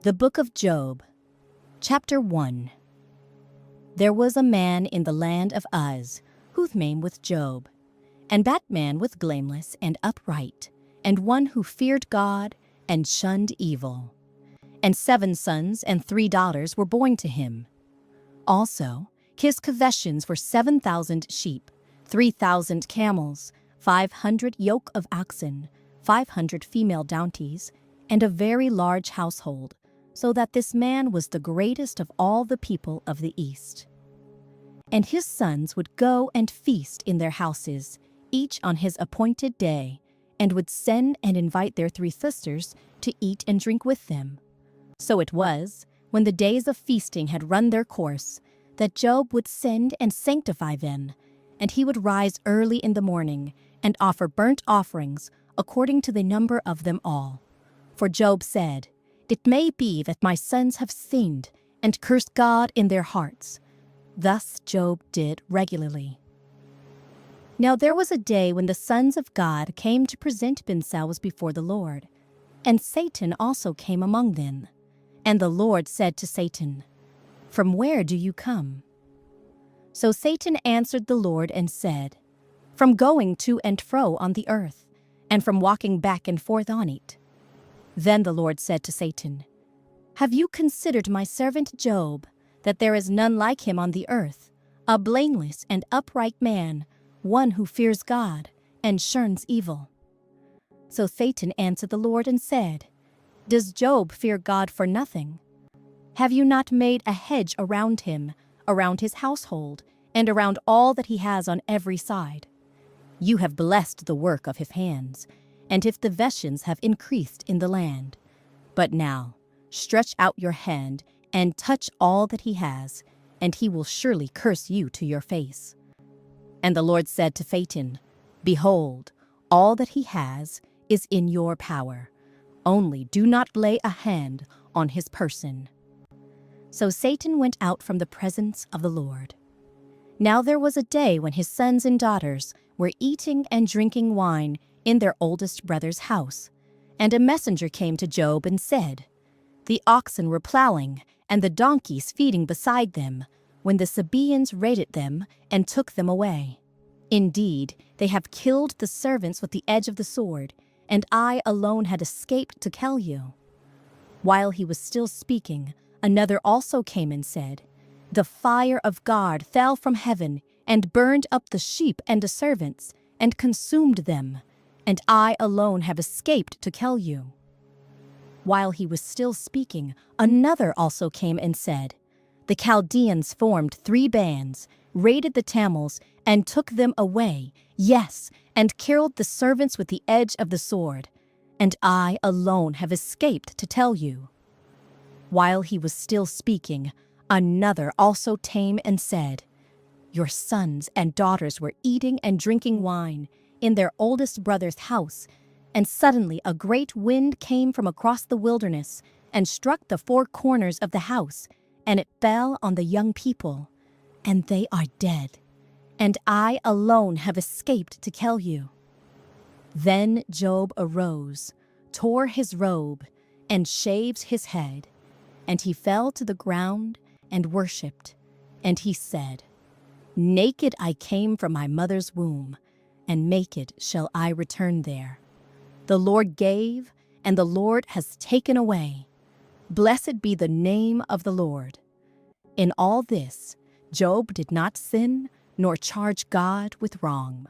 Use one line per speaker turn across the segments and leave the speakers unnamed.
The Book of Job, Chapter 1. There was a man in the land of Uz, whose name was Job. And that man was blameless and upright, and one who feared God and shunned evil. And 7 sons and 3 daughters were born to him. Also, his possessions were 7,000 sheep, 3,000 camels, 500 yoke of oxen, 500 female donkeys, and a very large household, so that this man was the greatest of all the people of the East. And his sons would go and feast in their houses, each on his appointed day, and would send and invite their 3 sisters to eat and drink with them. So it was, when the days of feasting had run their course, that Job would send and sanctify them, and he would rise early in the morning and offer burnt offerings according to the number of them all. For Job said, "It may be that my sons have sinned and cursed God in their hearts." Thus Job did regularly. Now there was a day when the sons of God came to present themselves before the Lord, and Satan also came among them. And the Lord said to Satan, "From where do you come?" So Satan answered the Lord and said, "From going to and fro on the earth, and from walking back and forth on it." Then the Lord said to Satan, "Have you considered my servant Job, that there is none like him on the earth, a blameless and upright man, one who fears God and shuns evil?" So Satan answered the Lord and said, "Does Job fear God for nothing? Have you not made a hedge around him, around his household, and around all that he has on every side? You have blessed the work of his hands, and his possessions have increased in the land. But now, stretch out your hand and touch all that he has, and he will surely curse you to your face." And the Lord said to Satan, "Behold, all that he has is in your power. Only do not lay a hand on his person." So Satan went out from the presence of the Lord. Now there was a day when his sons and daughters were eating and drinking wine in their oldest brother's house. And a messenger came to Job and said, "The oxen were plowing, and the donkeys feeding beside them, when the Sabaeans raided them and took them away. Indeed, they have killed the servants with the edge of the sword, and I alone had escaped to tell you." While he was still speaking, another also came and said, "The fire of God fell from heaven and burned up the sheep and the servants, and consumed them, and I alone have escaped to tell you." While he was still speaking, another also came and said, "The Chaldeans formed 3 bands, raided the camels, and took them away, yes, and killed the servants with the edge of the sword, and I alone have escaped to tell you." While he was still speaking, another also came and said, "Your sons and daughters were eating and drinking wine in their oldest brother's house, and suddenly a great wind came from across the wilderness and struck the 4 corners of the house, and it fell on the young people, and they are dead, and I alone have escaped to tell you." Then Job arose, tore his robe, and shaved his head, and he fell to the ground and worshipped, and he said, "Naked I came from my mother's womb, and naked shall I return there. The Lord gave, and the Lord has taken away. Blessed be the name of the Lord." In all this, Job did not sin, nor charge God with wrong.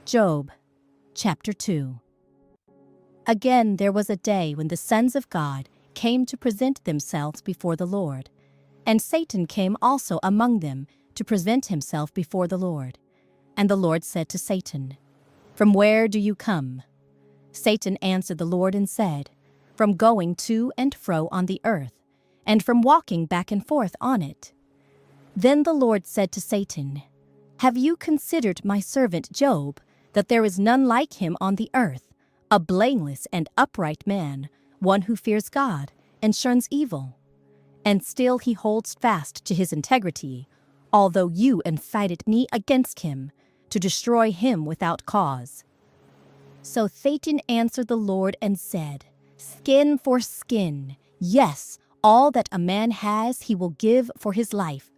Job, Chapter 2. Again there was a day when the sons of God came to present themselves before the Lord, and Satan came also among them to present himself before the Lord. And the Lord said to Satan, "From where do you come?" Satan answered the Lord and said, "From going to and fro on the earth, and from walking back and forth on it." Then the Lord said to Satan, "Have you considered my servant Job, that there is none like him on the earth, a blameless and upright man, one who fears God and shuns evil? And still he holds fast to his integrity, although you incited me against him, to destroy him without cause." So Satan answered the Lord and said, Skin for skin. Yes, all that a man has he will give for his life.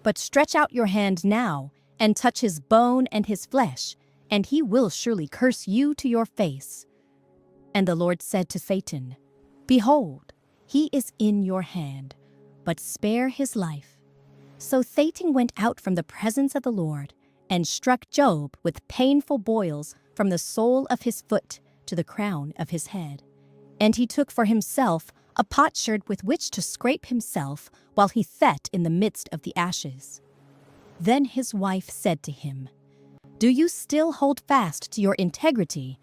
But stretch out your hand now and touch his bone and his flesh, and he will surely curse you to your face. And the Lord said to Satan, Behold, he is in your hand, but spare his life. So Satan went out from the presence of the Lord and struck Job with painful boils from the sole of his foot to the crown of his head. And he took for himself a potsherd with which to scrape himself while he sat in the midst of the ashes. Then his wife said to him, Do you still hold fast to your integrity?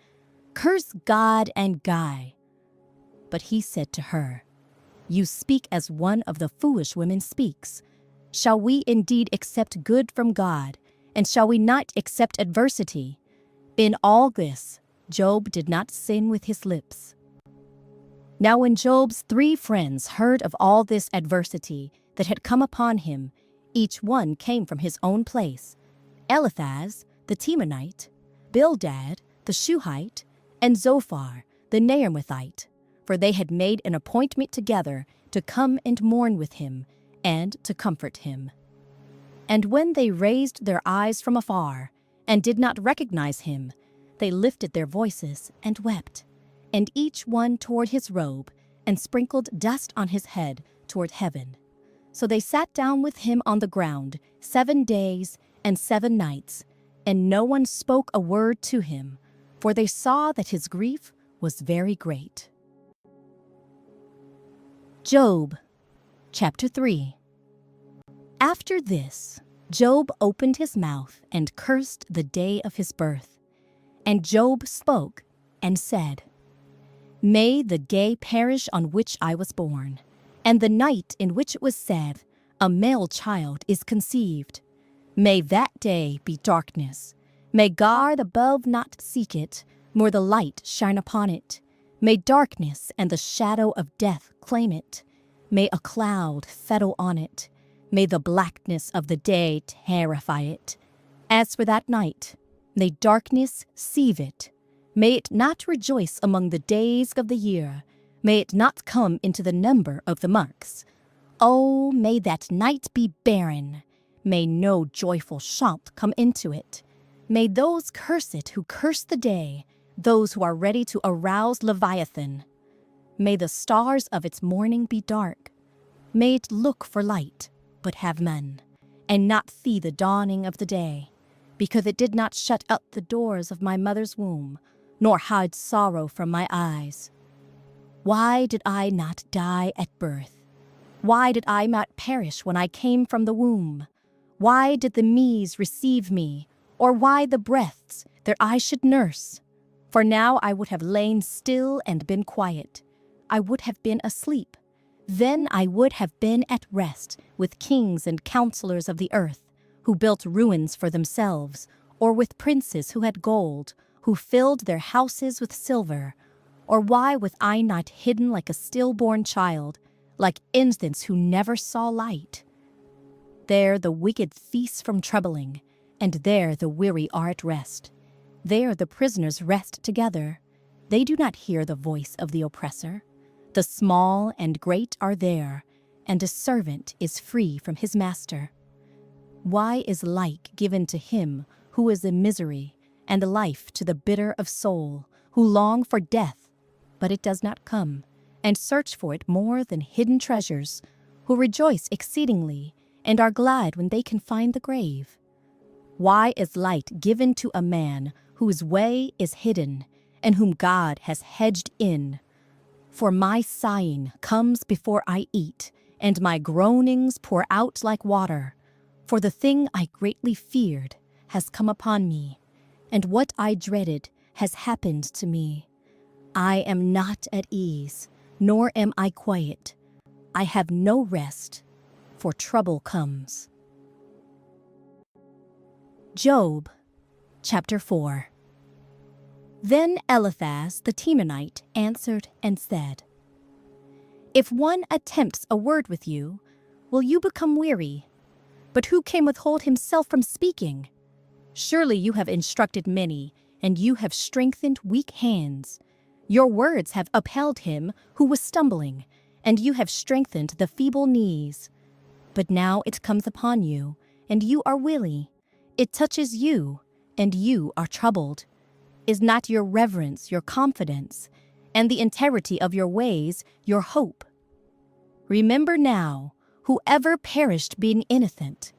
Curse God and die. But he said to her, You speak as one of the foolish women speaks. Shall we indeed accept good from God, and shall we not accept adversity? In all this, Job did not sin with his lips. Now when Job's 3 friends heard of all this adversity that had come upon him, each one came from his own place: Eliphaz, the Temanite, Bildad, the Shuhite, and Zophar, the Naamathite, for they had made an appointment together to come and mourn with him, and to comfort him. And when they raised their eyes from afar, and did not recognize him, they lifted their voices and wept, and each one toward his robe, and sprinkled dust on his head toward heaven. So they sat down with him on the ground 7 days and 7 nights, and no one spoke a word to him, for they saw that his grief was very great. Job, chapter 3. After this, Job opened his mouth and cursed the day of his birth. And Job spoke and said, May the day perish on which I was born, and the night in which it was said, A male child is conceived. May that day be darkness. May God above not seek it, nor the light shine upon it. May darkness and the shadow of death claim it. May a cloud settle on it. May the blackness of the day terrify it. As for that night, may darkness sieve it. May it not rejoice among the days of the year. May it not come into the number of the months. Oh, may that night be barren. May no joyful shout come into it. May those curse it who curse the day, those who are ready to arouse Leviathan. May the stars of its morning be dark. May it look for light, but have none, and not see the dawning of the day, because it did not shut up the doors of my mother's womb, nor hide sorrow from my eyes. Why did I not die at birth? Why did I not perish when I came from the womb? Why did the mees receive me, or why the breasts that I should nurse? For now I would have lain still and been quiet. I would have been asleep. Then I would have been at rest with kings and counselors of the earth, who built ruins for themselves, or with princes who had gold, who filled their houses with silver. Or why was I not hidden like a stillborn child, like infants who never saw light? There the wicked cease from troubling, and there the weary are at rest. There the prisoners rest together. They do not hear the voice of the oppressor. The small and great are there, and a servant is free from his master. Why is light given to him who is in misery, and life to the bitter of soul, who long for death, but it does not come, and search for it more than hidden treasures, who rejoice exceedingly, and are glad when they can find the grave? Why is light given to a man whose way is hidden, and whom God has hedged in? For my sighing comes before I eat, and my groanings pour out like water. For the thing I greatly feared has come upon me, and what I dreaded has happened to me. I am not at ease, nor am I quiet. I have no rest, for trouble comes. Job, chapter 4. Then Eliphaz the Temanite answered and said, If one attempts a word with you, will you become weary? But who can withhold himself from speaking? Surely you have instructed many, and you have strengthened weak hands. Your words have upheld him who was stumbling, and you have strengthened the feeble knees. But now it comes upon you, and you are weary. It touches you, and you are troubled. Is not your reverence your confidence, and the integrity of your ways your hope? Remember now, whoever perished being innocent,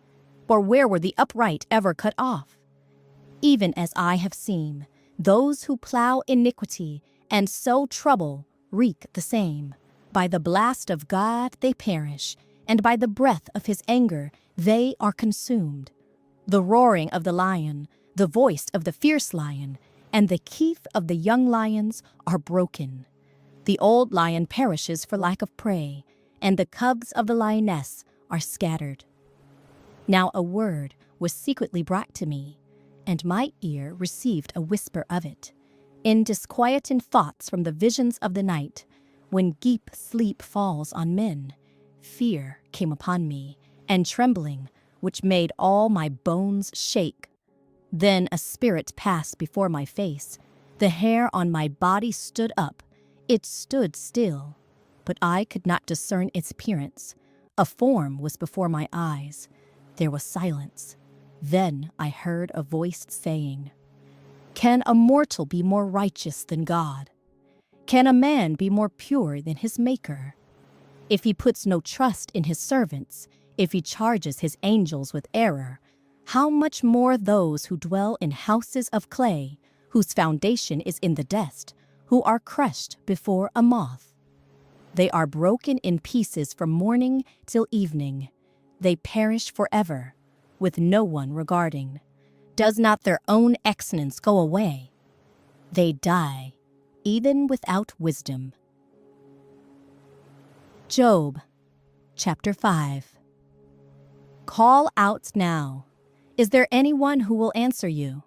for where were the upright ever cut off? Even as I have seen, those who plow iniquity and sow trouble wreak the same. By the blast of God they perish, and by the breath of his anger they are consumed. The roaring of the lion, the voice of the fierce lion, and the teeth of the young lions are broken. The old lion perishes for lack of prey, and the cubs of the lioness are scattered. Now a word was secretly brought to me, and my ear received a whisper of it. In disquieting thoughts from the visions of the night, when deep sleep falls on men, fear came upon me, and trembling, which made all my bones shake. Then a spirit passed before my face. The hair on my body stood up. It stood still, but I could not discern its appearance. A form was before my eyes. There was silence. Then I heard a voice saying, "Can a mortal be more righteous than God? Can a man be more pure than his Maker? If he puts no trust in his servants, if he charges his angels with error, how much more those who dwell in houses of clay, whose foundation is in the dust, who are crushed before a moth? They are broken in pieces from morning till evening. They perish forever, with no one regarding. Does not their own excellence go away? They die, even without wisdom." Job, chapter 5. Call out now. Is there anyone who will answer you?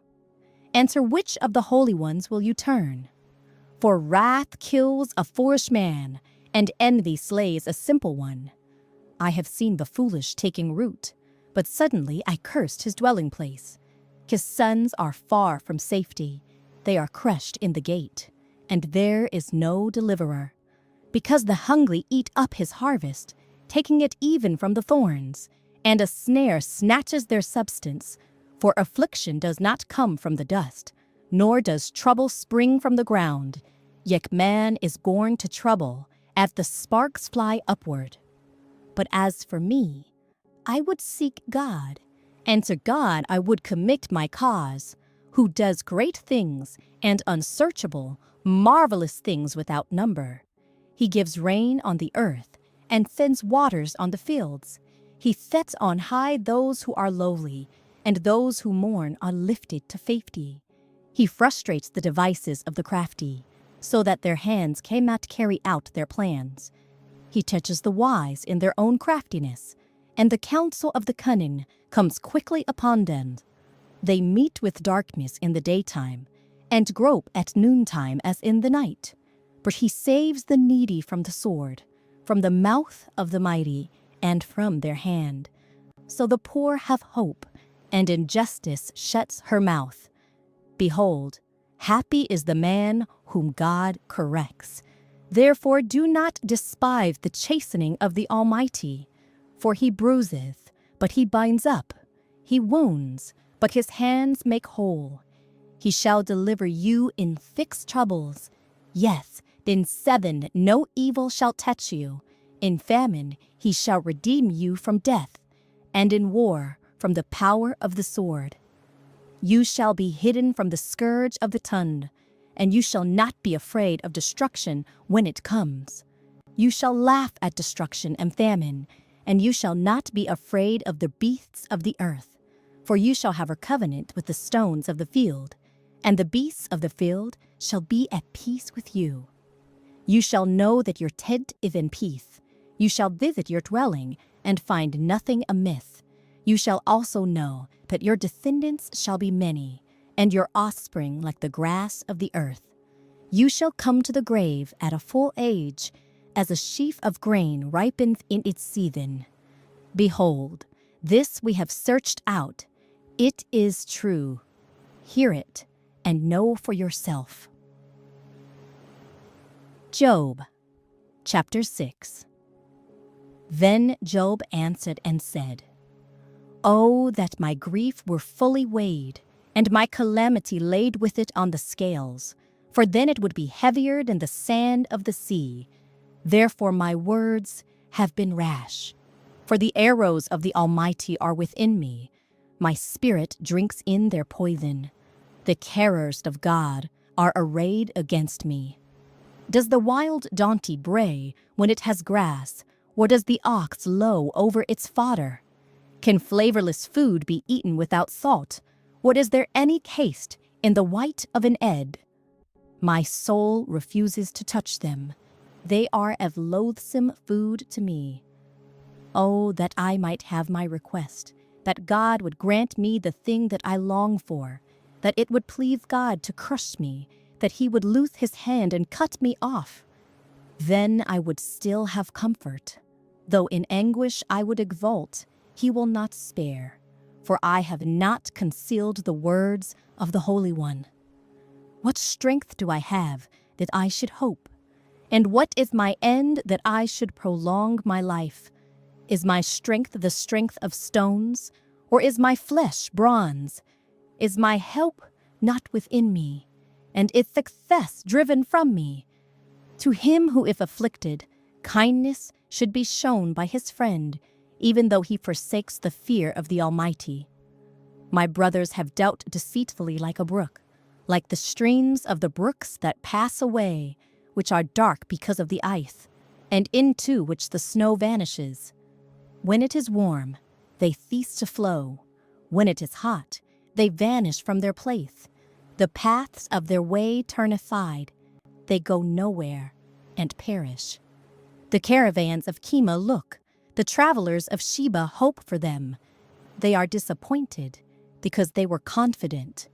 And to which of the holy ones will you turn? For wrath kills a foolish man, and envy slays a simple one. I have seen the foolish taking root, but suddenly I cursed his dwelling place. His sons are far from safety. They are crushed in the gate, and there is no deliverer. Because the hungry eat up his harvest, taking it even from the thorns, and a snare snatches their substance. For affliction does not come from the dust, nor does trouble spring from the ground. Yet man is born to trouble, as the sparks fly upward. But as for me, I would seek God, and to God I would commit my cause, who does great things and unsearchable, marvelous things without number. He gives rain on the earth and sends waters on the fields. He sets on high those who are lowly, and those who mourn are lifted to safety. He frustrates the devices of the crafty, so that their hands cannot carry out their plans. He touches the wise in their own craftiness, and the counsel of the cunning comes quickly upon them. They meet with darkness in the daytime, and grope at noontime as in the night. But he saves the needy from the sword, from the mouth of the mighty, and from their hand. So the poor have hope, and injustice shuts her mouth. Behold, happy is the man whom God corrects. Therefore do not despise the chastening of the Almighty, for he bruiseth, but he binds up. He wounds, but his hands make whole. He shall deliver you in fixed troubles. Yes, in 7 no evil shall touch you. In famine he shall redeem you from death, and in war from the power of the sword. You shall be hidden from the scourge of the tongue, and you shall not be afraid of destruction when it comes. You shall laugh at destruction and famine, and you shall not be afraid of the beasts of the earth. For you shall have a covenant with the stones of the field, and the beasts of the field shall be at peace with you. You shall know that your tent is in peace. You shall visit your dwelling, and find nothing amiss. You shall also know that your descendants shall be many, and your offspring like the grass of the earth. You shall come to the grave at a full age, as a sheaf of grain ripens in its season. Behold, this we have searched out. It is true. Hear it, and know for yourself. Job, chapter 6. Then Job answered and said, "Oh, that my grief were fully weighed, and my calamity laid with it on the scales, for then it would be heavier than the sand of the sea. Therefore my words have been rash. For the arrows of the Almighty are within me. My spirit drinks in their poison. The terrors of God are arrayed against me. Does the wild donkey bray when it has grass, or does the ox low over its fodder? Can flavorless food be eaten without salt, or is there any taste in the white of an egg? My soul refuses to touch them. They are as loathsome food to me. Oh, that I might have my request, that God would grant me the thing that I long for, that it would please God to crush me, that he would loose his hand and cut me off. Then I would still have comfort. Though in anguish I would exult, he will not spare, for I have not concealed the words of the Holy One. What strength do I have that I should hope? And what is my end that I should prolong my life? Is my strength the strength of stones, or is my flesh bronze? Is my help not within me, and is success driven from me? To him who if afflicted, kindness should be shown by his friend, even though he forsakes the fear of the Almighty. My brothers have dealt deceitfully like a brook, like the streams of the brooks that pass away, which are dark because of the ice, and into which the snow vanishes. When it is warm, they cease to flow. When it is hot, they vanish from their place. The paths of their way turn aside. They go nowhere and perish. The caravans of Kema look. The travelers of Sheba hope for them. They are disappointed because they were confident.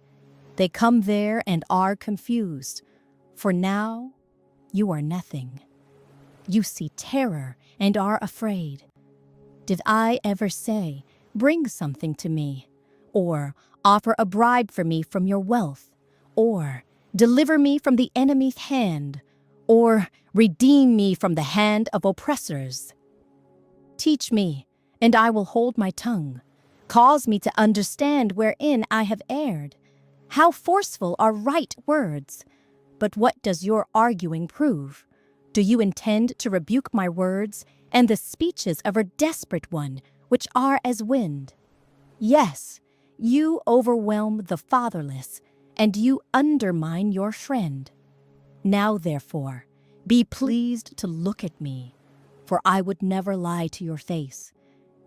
They come there and are confused. For now, you are nothing. You see terror and are afraid. Did I ever say, "Bring something to me," or "Offer a bribe for me from your wealth," or "Deliver me from the enemy's hand," or "Redeem me from the hand of oppressors"? Teach me, and I will hold my tongue. Cause me to understand wherein I have erred. How forceful are right words! But what does your arguing prove? Do you intend to rebuke my words and the speeches of a desperate one, which are as wind? Yes, you overwhelm the fatherless, and you undermine your friend. Now, therefore, be pleased to look at me, for I would never lie to your face.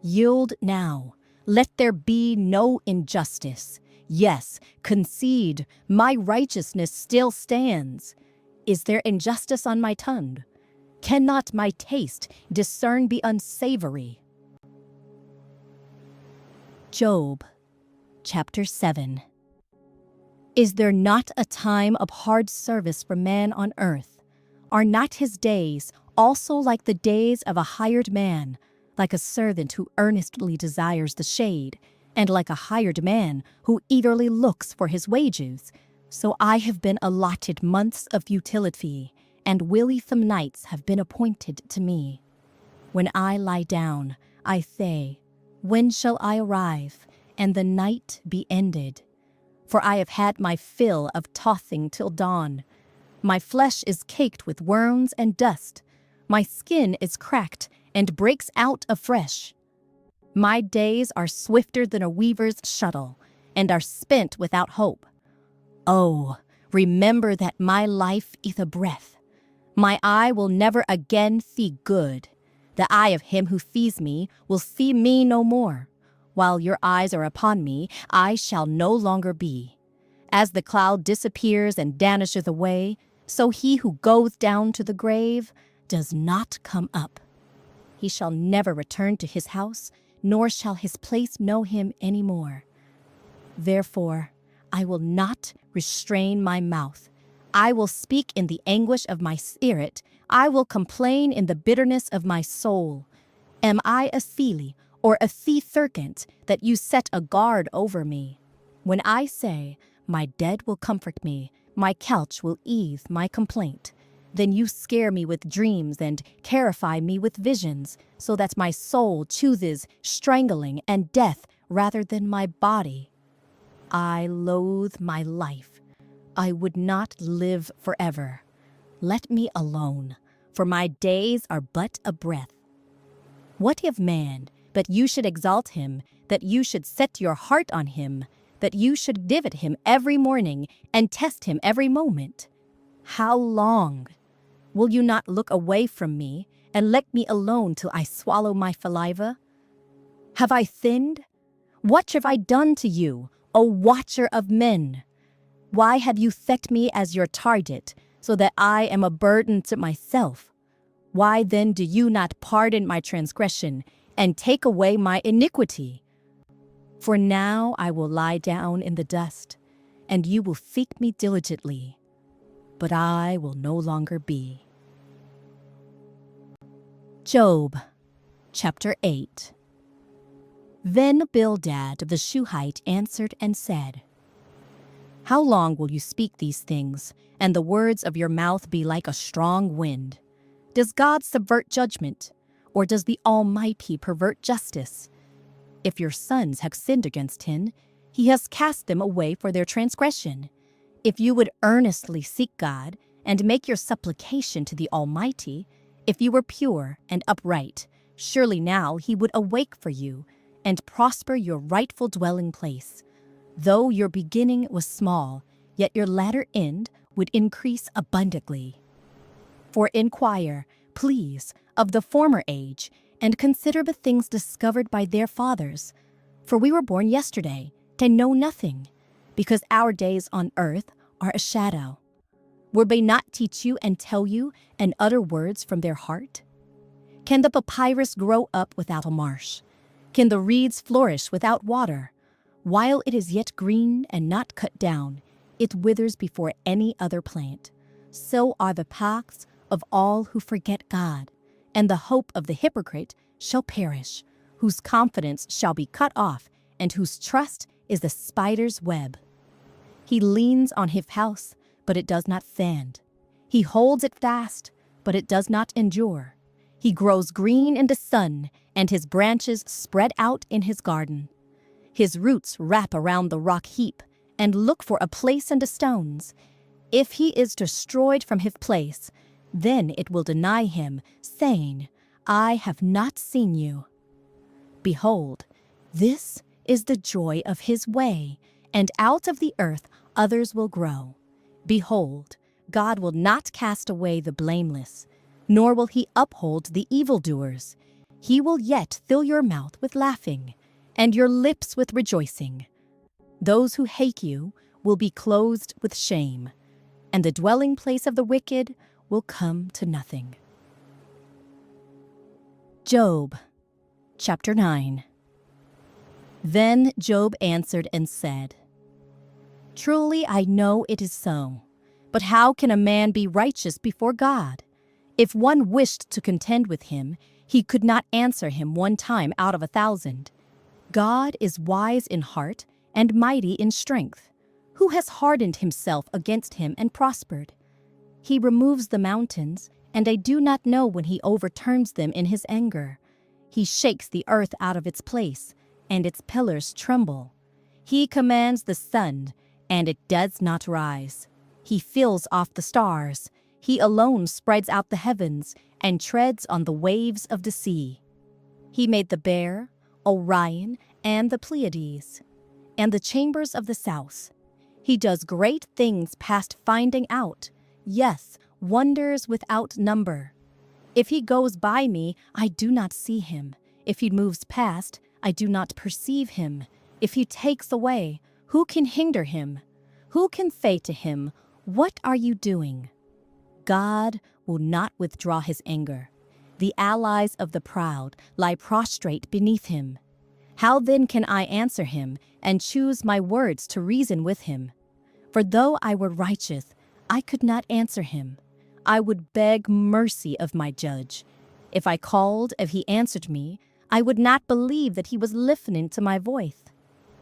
Yield now, let there be no injustice. Yes, concede, my righteousness still stands. Is there injustice on my tongue? Cannot my taste discern be unsavory? Job, chapter 7. Is there not a time of hard service for man on earth? Are not his days also like the days of a hired man, like a servant who earnestly desires the shade, and like a hired man who eagerly looks for his wages? So I have been allotted months of futility, and wearisome nights have been appointed to me. When I lie down, I say, when shall I arrive, and the night be ended? For I have had my fill of tossing till dawn. My flesh is caked with worms and dust. My skin is cracked and breaks out afresh. My days are swifter than a weaver's shuttle, and are spent without hope. Oh, remember that my life is a breath. My eye will never again see good. The eye of him who sees me will see me no more. While your eyes are upon me, I shall no longer be. As the cloud disappears and vanishes away, so he who goes down to the grave does not come up. He shall never return to his house, nor shall his place know him any more. Therefore, I will not restrain my mouth. I will speak in the anguish of my spirit. I will complain in the bitterness of my soul. Am I a feely or a sea serpent that you set a guard over me? When I say, my dead will comfort me, my couch will ease my complaint. Then you scare me with dreams and terrify me with visions, so that my soul chooses strangling and death rather than my body. I loathe my life. I would not live forever. Let me alone, for my days are but a breath. What of man, that you should exalt him, that you should set your heart on him, that you should divot him every morning and test him every moment? How long? Will you not look away from me and let me alone till I swallow my saliva? Have I sinned? What have I done to you, O watcher of men? Why have you set me as your target, so that I am a burden to myself? Why then do you not pardon my transgression and take away my iniquity? For now I will lie down in the dust, and you will seek me diligently, but I will no longer be. Job, chapter 8. Then Bildad the Shuhite answered and said, How long will you speak these things, and the words of your mouth be like a strong wind? Does God subvert judgment, or does the Almighty pervert justice? If your sons have sinned against him, he has cast them away for their transgression. If you would earnestly seek God, and make your supplication to the Almighty, if you were pure and upright, surely now he would awake for you, and prosper your rightful dwelling place. Though your beginning was small, yet your latter end would increase abundantly. For inquire, please, of the former age, and consider the things discovered by their fathers. For we were born yesterday, to know nothing, because our days on earth are a shadow. Will they not teach you and tell you and utter words from their heart? Can the papyrus grow up without a marsh? Can the reeds flourish without water? While it is yet green and not cut down, it withers before any other plant. So are the paths of all who forget God, and the hope of the hypocrite shall perish, whose confidence shall be cut off, and whose trust is the spider's web. He leans on his house, but it does not stand. He holds it fast, but it does not endure. He grows green in the sun, and his branches spread out in his garden. His roots wrap around the rock heap, and look for a place in the stones. If he is destroyed from his place, then it will deny him, saying, I have not seen you. Behold, this is the joy of his way, and out of the earth others will grow. Behold, God will not cast away the blameless, nor will he uphold the evildoers. He will yet fill your mouth with laughing, and your lips with rejoicing. Those who hate you will be clothed with shame, and the dwelling place of the wicked will come to nothing. Job, chapter 9. Then Job answered and said, Truly I know it is so, but how can a man be righteous before God? If one wished to contend with him, he could not answer him 1 time out of 1,000. God is wise in heart and mighty in strength. Who has hardened himself against him and prospered? He removes the mountains, and I do not know when he overturns them in his anger. He shakes the earth out of its place, and its pillars tremble. He commands the sun, and it does not rise. He fills off the stars. He alone spreads out the heavens and treads on the waves of the sea. He made the Bear, Orion, and the Pleiades, and the chambers of the south. He does great things past finding out, yes, wonders without number. If he goes by me, I do not see him. If he moves past, I do not perceive him. If he takes away, who can hinder him? Who can say to him, What are you doing? God will not withdraw his anger. The allies of the proud lie prostrate beneath him. How then can I answer him and choose my words to reason with him? For though I were righteous, I could not answer him. I would beg mercy of my judge. If I called, if he answered me, I would not believe that he was listening to my voice.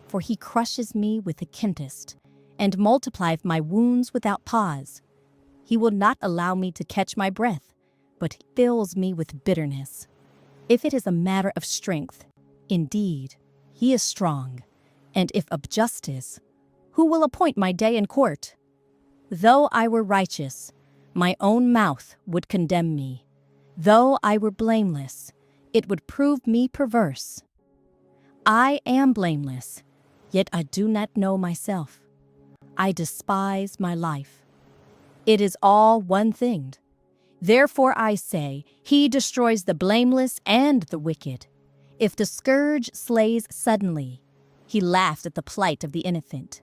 For he crushes me with the kentist, and multiplieth my wounds without pause. He will not allow me to catch my breath, but fills me with bitterness. If it is a matter of strength, indeed, he is strong. And if of justice, who will appoint my day in court? Though I were righteous, my own mouth would condemn me. Though I were blameless, it would prove me perverse. I am blameless, yet I do not know myself. I despise my life. It is all one thing. Therefore I say, he destroys the blameless and the wicked. If the scourge slays suddenly, he laughs at the plight of the innocent.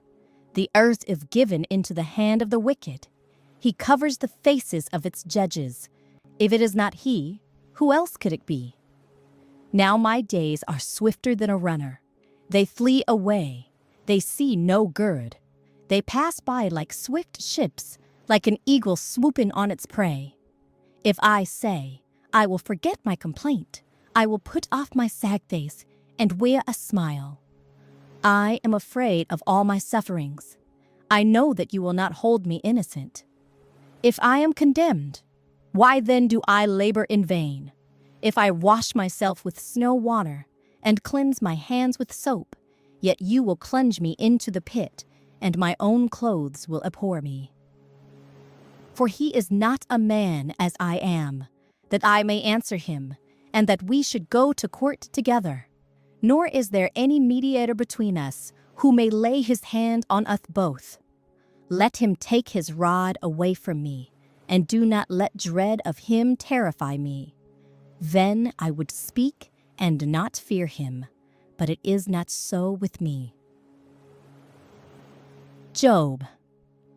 The earth is given into the hand of the wicked. He covers the faces of its judges. If it is not he, who else could it be? Now my days are swifter than a runner. They flee away. They see no good. They pass by like swift ships, like an eagle swooping on its prey. If I say, I will forget my complaint, I will put off my sad face and wear a smile. I am afraid of all my sufferings. I know that you will not hold me innocent. If I am condemned, why then do I labor in vain? If I wash myself with snow water and cleanse my hands with soap, yet you will plunge me into the pit, and my own clothes will abhor me. For he is not a man as I am, that I may answer him, and that we should go to court together. Nor is there any mediator between us, who may lay his hand on us both. Let him take his rod away from me, and do not let dread of him terrify me. Then I would speak and not fear him, but it is not so with me. Job,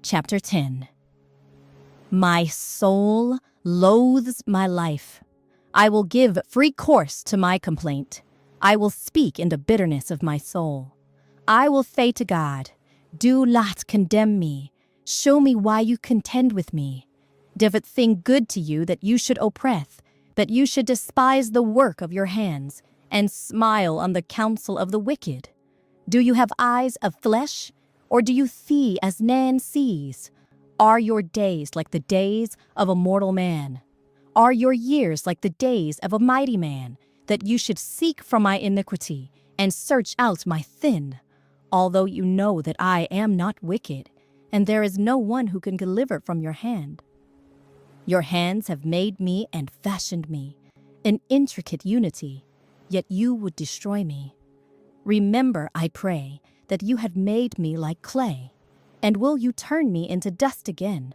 chapter 10. My soul loathes my life. I will give free course to my complaint. I will speak in the bitterness of my soul. I will say to God, do not condemn me. Show me why you contend with me. Does it seem good to you that you should oppress, that you should despise the work of your hands, and smile on the counsel of the wicked? Do you have eyes of flesh, or do you see as man sees? Are your days like the days of a mortal man? Are your years like the days of a mighty man, that you should seek for my iniquity and search out my sin, although you know that I am not wicked, and there is no one who can deliver from your hand? Your hands have made me and fashioned me, in intricate unity, yet you would destroy me. Remember, I pray, that you have made me like clay, and will you turn me into dust again?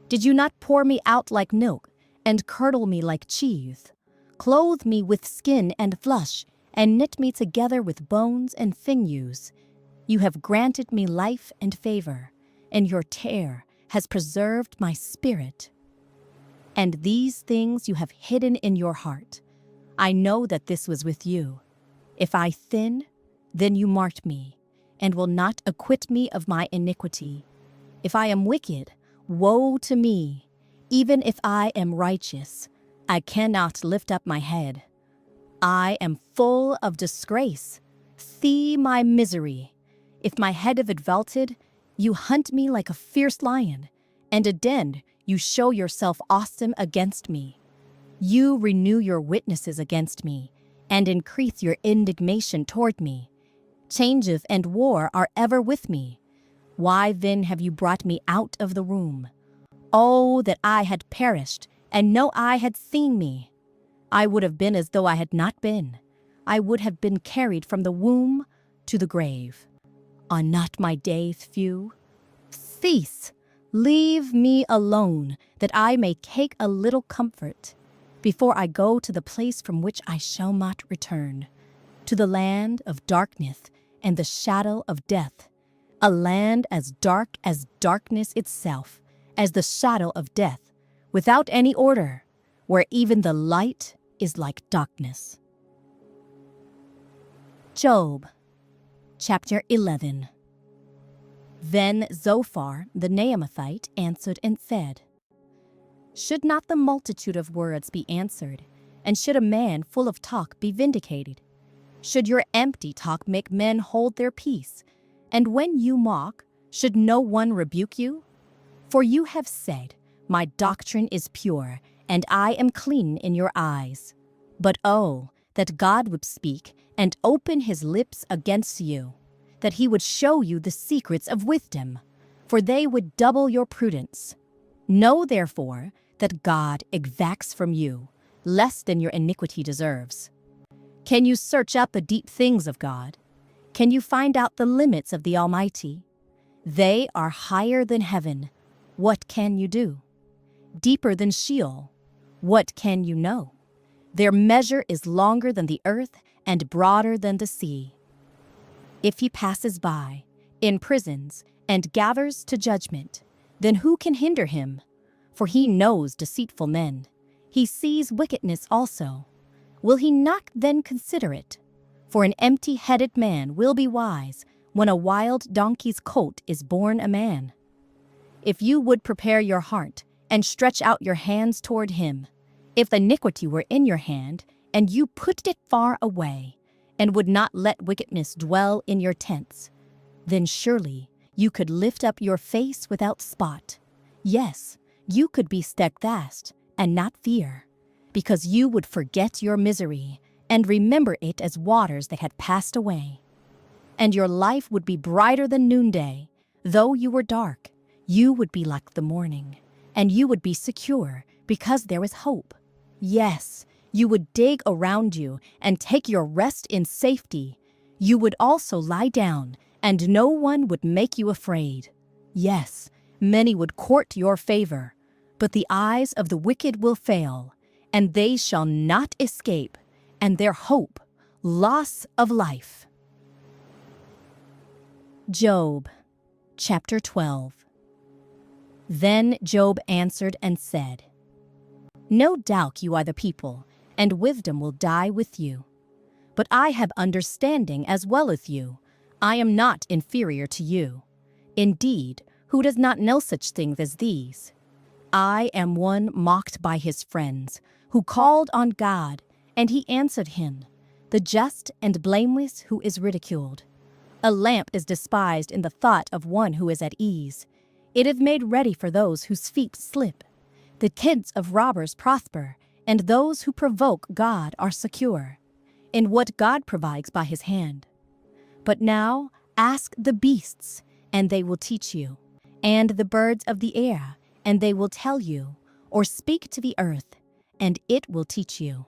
Did you not pour me out like milk, and curdle me like cheese? Clothe me with skin and flesh, and knit me together with bones and sinews. You have granted me life and favor, and your terror has preserved my spirit. And these things you have hidden in your heart. I know that this was with you. If I sin, then you marked me, and will not acquit me of my iniquity. If I am wicked, woe to me. Even if I am righteous, I cannot lift up my head. I am full of disgrace. See my misery. If my head have exalted, you hunt me like a fierce lion, and a den you show yourself awesome against me. You renew your witnesses against me, and increase your indignation toward me. Changes and war are ever with me. Why then have you brought me out of the womb? Oh, that I had perished, and no eye had seen me. I would have been as though I had not been. I would have been carried from the womb to the grave. Are not my days few? Cease, leave me alone, that I may take a little comfort, before I go to the place from which I shall not return, to the land of darkness and the shadow of death, a land as dark as darkness itself, as the shadow of death, without any order, where even the light is like darkness. Job, chapter 11. Then Zophar the Naamathite answered and said, Should not the multitude of words be answered, and should a man full of talk be vindicated? Should your empty talk make men hold their peace? And when you mock, should no one rebuke you? For you have said, My doctrine is pure, and I am clean in your eyes. But oh, that God would speak and open his lips against you, that he would show you the secrets of wisdom, for they would double your prudence. Know therefore that God exacts from you less than your iniquity deserves. Can you search out the deep things of God? Can you find out the limits of the Almighty? They are higher than heaven. What can you do? Deeper than Sheol. What can you know? Their measure is longer than the earth and broader than the sea. If he passes by, imprisons, and gathers to judgment, then who can hinder him? For he knows deceitful men. He sees wickedness also. Will he not then consider it? For an empty-headed man will be wise when a wild donkey's colt is born a man. If you would prepare your heart and stretch out your hands toward him, if iniquity were in your hand and you put it far away, and would not let wickedness dwell in your tents, then surely you could lift up your face without spot. Yes, you could be steadfast and not fear, because you would forget your misery and remember it as waters that had passed away. And your life would be brighter than noonday. Though you were dark, you would be like the morning, and you would be secure because there is hope. Yes, you would dig around you and take your rest in safety. You would also lie down, and no one would make you afraid. Yes, many would court your favor, but the eyes of the wicked will fail, and they shall not escape, and their hope, loss of life. Job, chapter 12. Then Job answered and said, No doubt you are the people, and wisdom will die with you. But I have understanding as well as you. I am not inferior to you. Indeed, who does not know such things as these? I am one mocked by his friends, who called on God, and he answered him, the just and blameless who is ridiculed. A lamp is despised in the thought of one who is at ease. It is made ready for those whose feet slip. The kids of robbers prosper, and those who provoke God are secure in what God provides by his hand. But now ask the beasts, and they will teach you, and the birds of the air, and they will tell you, or speak to the earth, and it will teach you.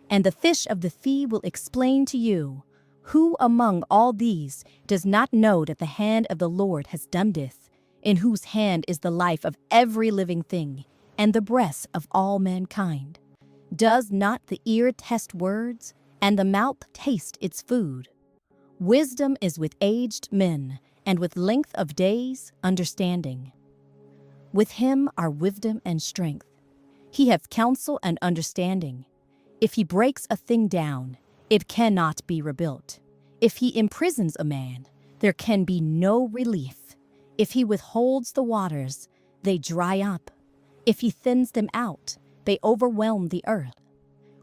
And the fish of the sea will explain to you. Who among all these does not know that the hand of the Lord has done this, in whose hand is the life of every living thing, and the breath of all mankind? Does not the ear test words, and the mouth taste its food? Wisdom is with aged men, and with length of days understanding. With him are wisdom and strength. He hath counsel and understanding. If he breaks a thing down, it cannot be rebuilt. If he imprisons a man, there can be no relief. If he withholds the waters, they dry up. If he thins them out, they overwhelm the earth.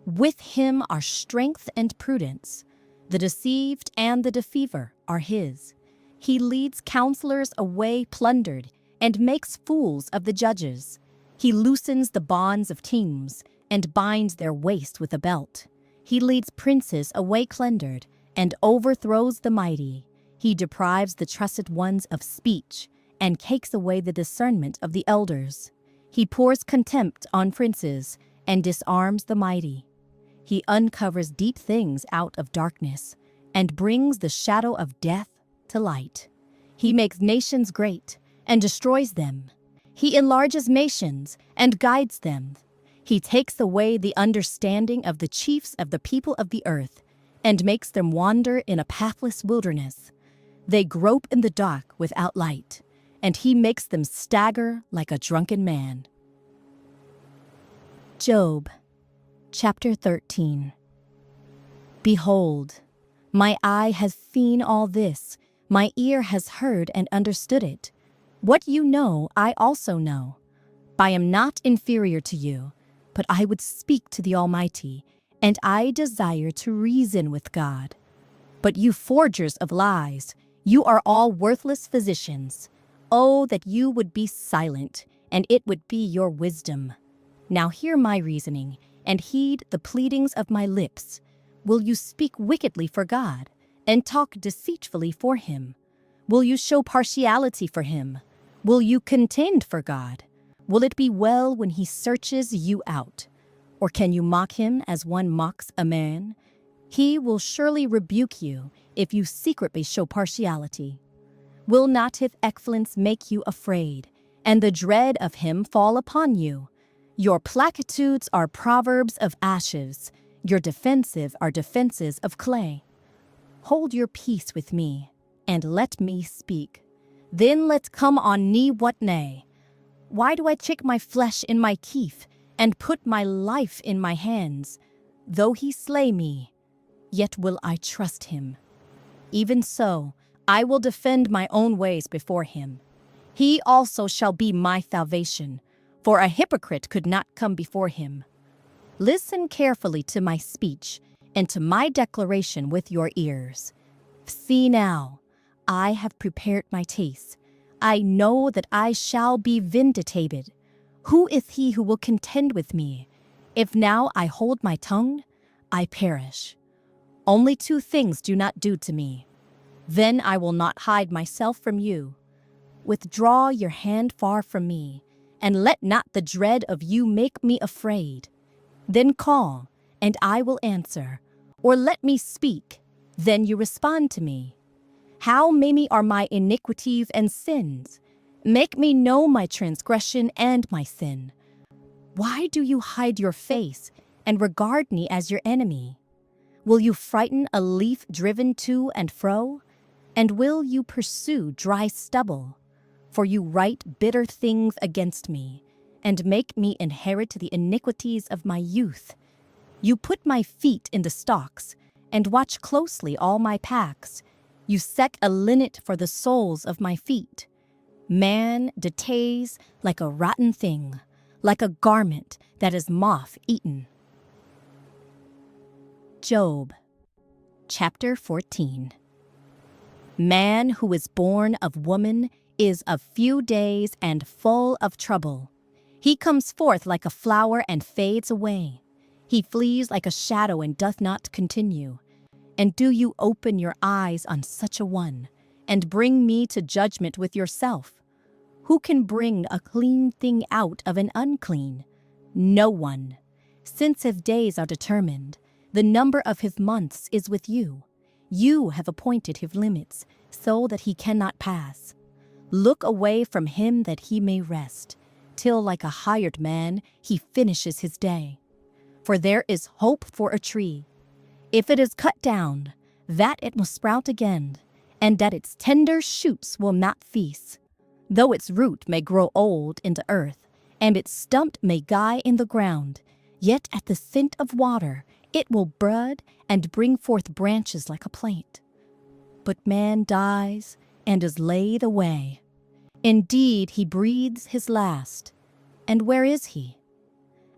With him are strength and prudence. The deceived and the deceiver are his. He leads counselors away plundered, and makes fools of the judges. He loosens the bonds of kings, and binds their waist with a belt. He leads princes away plundered, and overthrows the mighty. He deprives the trusted ones of speech, and takes away the discernment of the elders. He pours contempt on princes, and disarms the mighty. He uncovers deep things out of darkness, and brings the shadow of death to light. He makes nations great, and destroys them. He enlarges nations, and guides them. He takes away the understanding of the chiefs of the people of the earth, and makes them wander in a pathless wilderness. They grope in the dark without light, and he makes them stagger like a drunken man. Job, chapter 13. Behold, my eye has seen all this, my ear has heard and understood it. What you know, I also know. I am not inferior to you, but I would speak to the Almighty, and I desire to reason with God. But you forgers of lies, you are all worthless physicians. Oh, that you would be silent, and it would be your wisdom. Now hear my reasoning, and heed the pleadings of my lips. Will you speak wickedly for God, and talk deceitfully for him? Will you show partiality for him? Will you contend for God? Will it be well when he searches you out? Or can you mock him as one mocks a man? He will surely rebuke you if you secretly show partiality. Will not his excellence make you afraid, and the dread of him fall upon you? Your platitudes are proverbs of ashes, your defensive are defenses of clay. Hold your peace with me, and let me speak. Then let's come on knee what nay. Why do I check my flesh in my teeth, and put my life in my hands? Though he slay me, yet will I trust him. Even so, I will defend my own ways before him. He also shall be my salvation, for a hypocrite could not come before him. Listen carefully to my speech, and to my declaration with your ears. See now, I have prepared my case. I know that I shall be vindicated. Who is he who will contend with me? If now I hold my tongue, I perish. Only two things do not do to me. Then I will not hide myself from you. Withdraw your hand far from me, and let not the dread of you make me afraid. Then call, and I will answer, or let me speak, then you respond to me. How many are my iniquities and sins? Make me know my transgression and my sin. Why do you hide your face and regard me as your enemy? Will you frighten a leaf driven to and fro? And will you pursue dry stubble? For you write bitter things against me, and make me inherit the iniquities of my youth. You put my feet in the stocks, and watch closely all my paths. You set a linnet for the soles of my feet. Man decays like a rotten thing, like a garment that is moth-eaten. Job, chapter 14. Man who is born of woman is of few days and full of trouble. He comes forth like a flower and fades away. He flees like a shadow and doth not continue. And do you open your eyes on such a one, and bring me to judgment with yourself? Who can bring a clean thing out of an unclean? No one. Since his days are determined, the number of his months is with you. You have appointed his limits, so that he cannot pass. Look away from him that he may rest, till like a hired man he finishes his day. For there is hope for a tree. If it is cut down, that it will sprout again, and that its tender shoots will not cease. Though its root may grow old in the earth, and its stump may die in the ground, yet at the scent of water it will bud and bring forth branches like a plant. But man dies and is laid away. Indeed, he breathes his last. And where is he?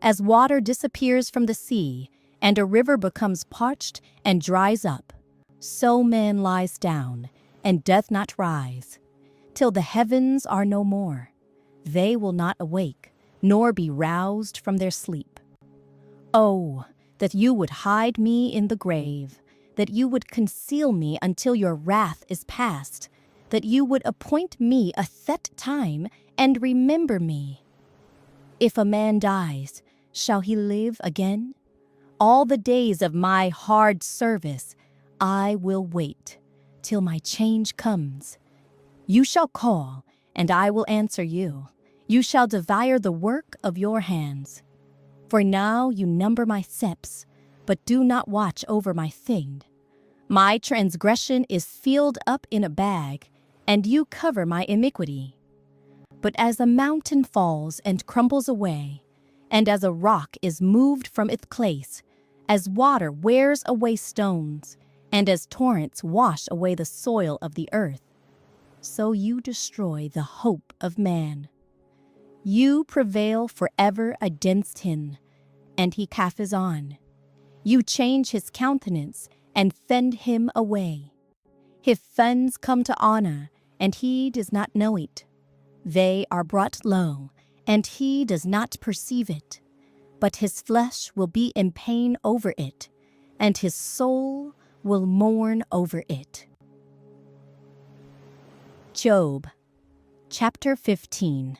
As water disappears from the sea, and a river becomes parched and dries up, so man lies down and doth not rise, till the heavens are no more. They will not awake, nor be roused from their sleep. Oh, that you would hide me in the grave, that you would conceal me until your wrath is past, that you would appoint me a set time and remember me. If a man dies, shall he live again? All the days of my hard service I will wait, till my change comes. You shall call, and I will answer you. You shall devour the work of your hands. For now you number my steps, but do not watch over my thing. My transgression is sealed up in a bag, and you cover my iniquity. But as a mountain falls and crumbles away, and as a rock is moved from its place, as water wears away stones, and as torrents wash away the soil of the earth, so you destroy the hope of man. You prevail forever against him, and he catches on. You change his countenance and send him away. His sons come to honor, and he does not know it. They are brought low, and he does not perceive it, but his flesh will be in pain over it, and his soul will mourn over it. Job, chapter 15.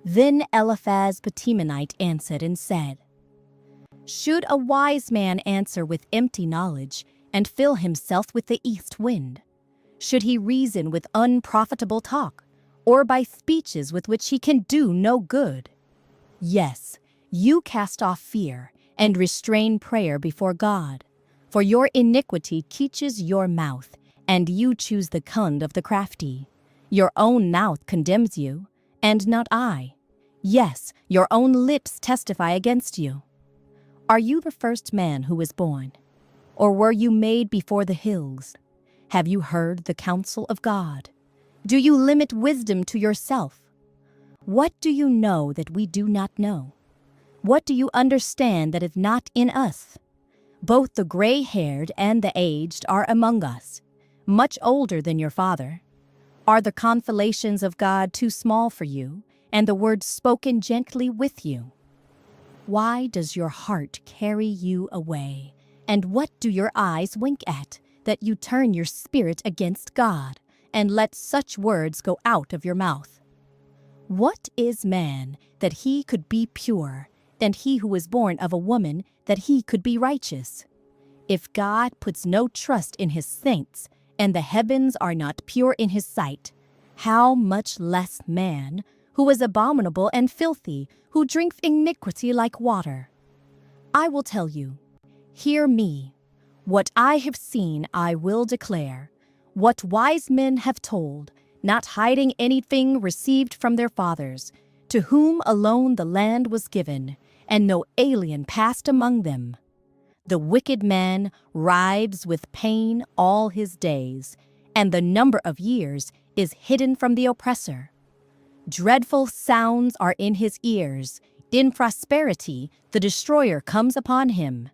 Then Eliphaz the Temanite answered and said, Should a wise man answer with empty knowledge and fill himself with the east wind? Should he reason with unprofitable talk, or by speeches with which he can do no good? Yes, you cast off fear and restrain prayer before God, for your iniquity teaches your mouth, and you choose the cunning of the crafty. Your own mouth condemns you, and not I. Yes, your own lips testify against you. Are you the first man who was born? Or were you made before the hills? Have you heard the counsel of God? Do you limit wisdom to yourself? What do you know that we do not know? What do you understand that is not in us? Both the gray-haired and the aged are among us, much older than your father. Are the consolations of God too small for you, and the words spoken gently with you? Why does your heart carry you away, and what do your eyes wink at, that you turn your spirit against God, and let such words go out of your mouth? What is man that he could be pure, and he who was born of a woman that he could be righteous? If God puts no trust in his saints, and the heavens are not pure in his sight, how much less man, who is abominable and filthy, who drinks iniquity like water? I will tell you, hear me. What I have seen I will declare, what wise men have told, not hiding anything received from their fathers, to whom alone the land was given, and no alien passed among them. The wicked man writhes with pain all his days, and the number of years is hidden from the oppressor. Dreadful sounds are in his ears. In prosperity the destroyer comes upon him.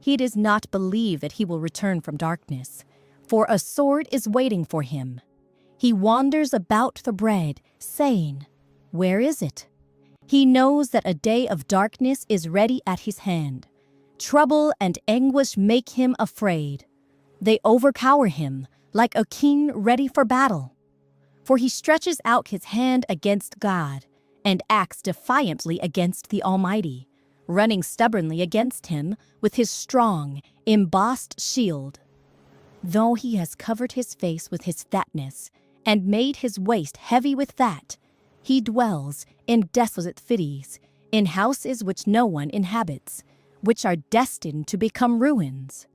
He does not believe that he will return from darkness, for a sword is waiting for him. He wanders about the bread, saying, Where is it? He knows that a day of darkness is ready at his hand. Trouble and anguish make him afraid. They overpower him like a king ready for battle. For he stretches out his hand against God and acts defiantly against the Almighty, running stubbornly against him with his strong, embossed shield. Though he has covered his face with his fatness and made his waist heavy with fat, he dwells in desolate cities, in houses which no one inhabits, which are destined to become ruins.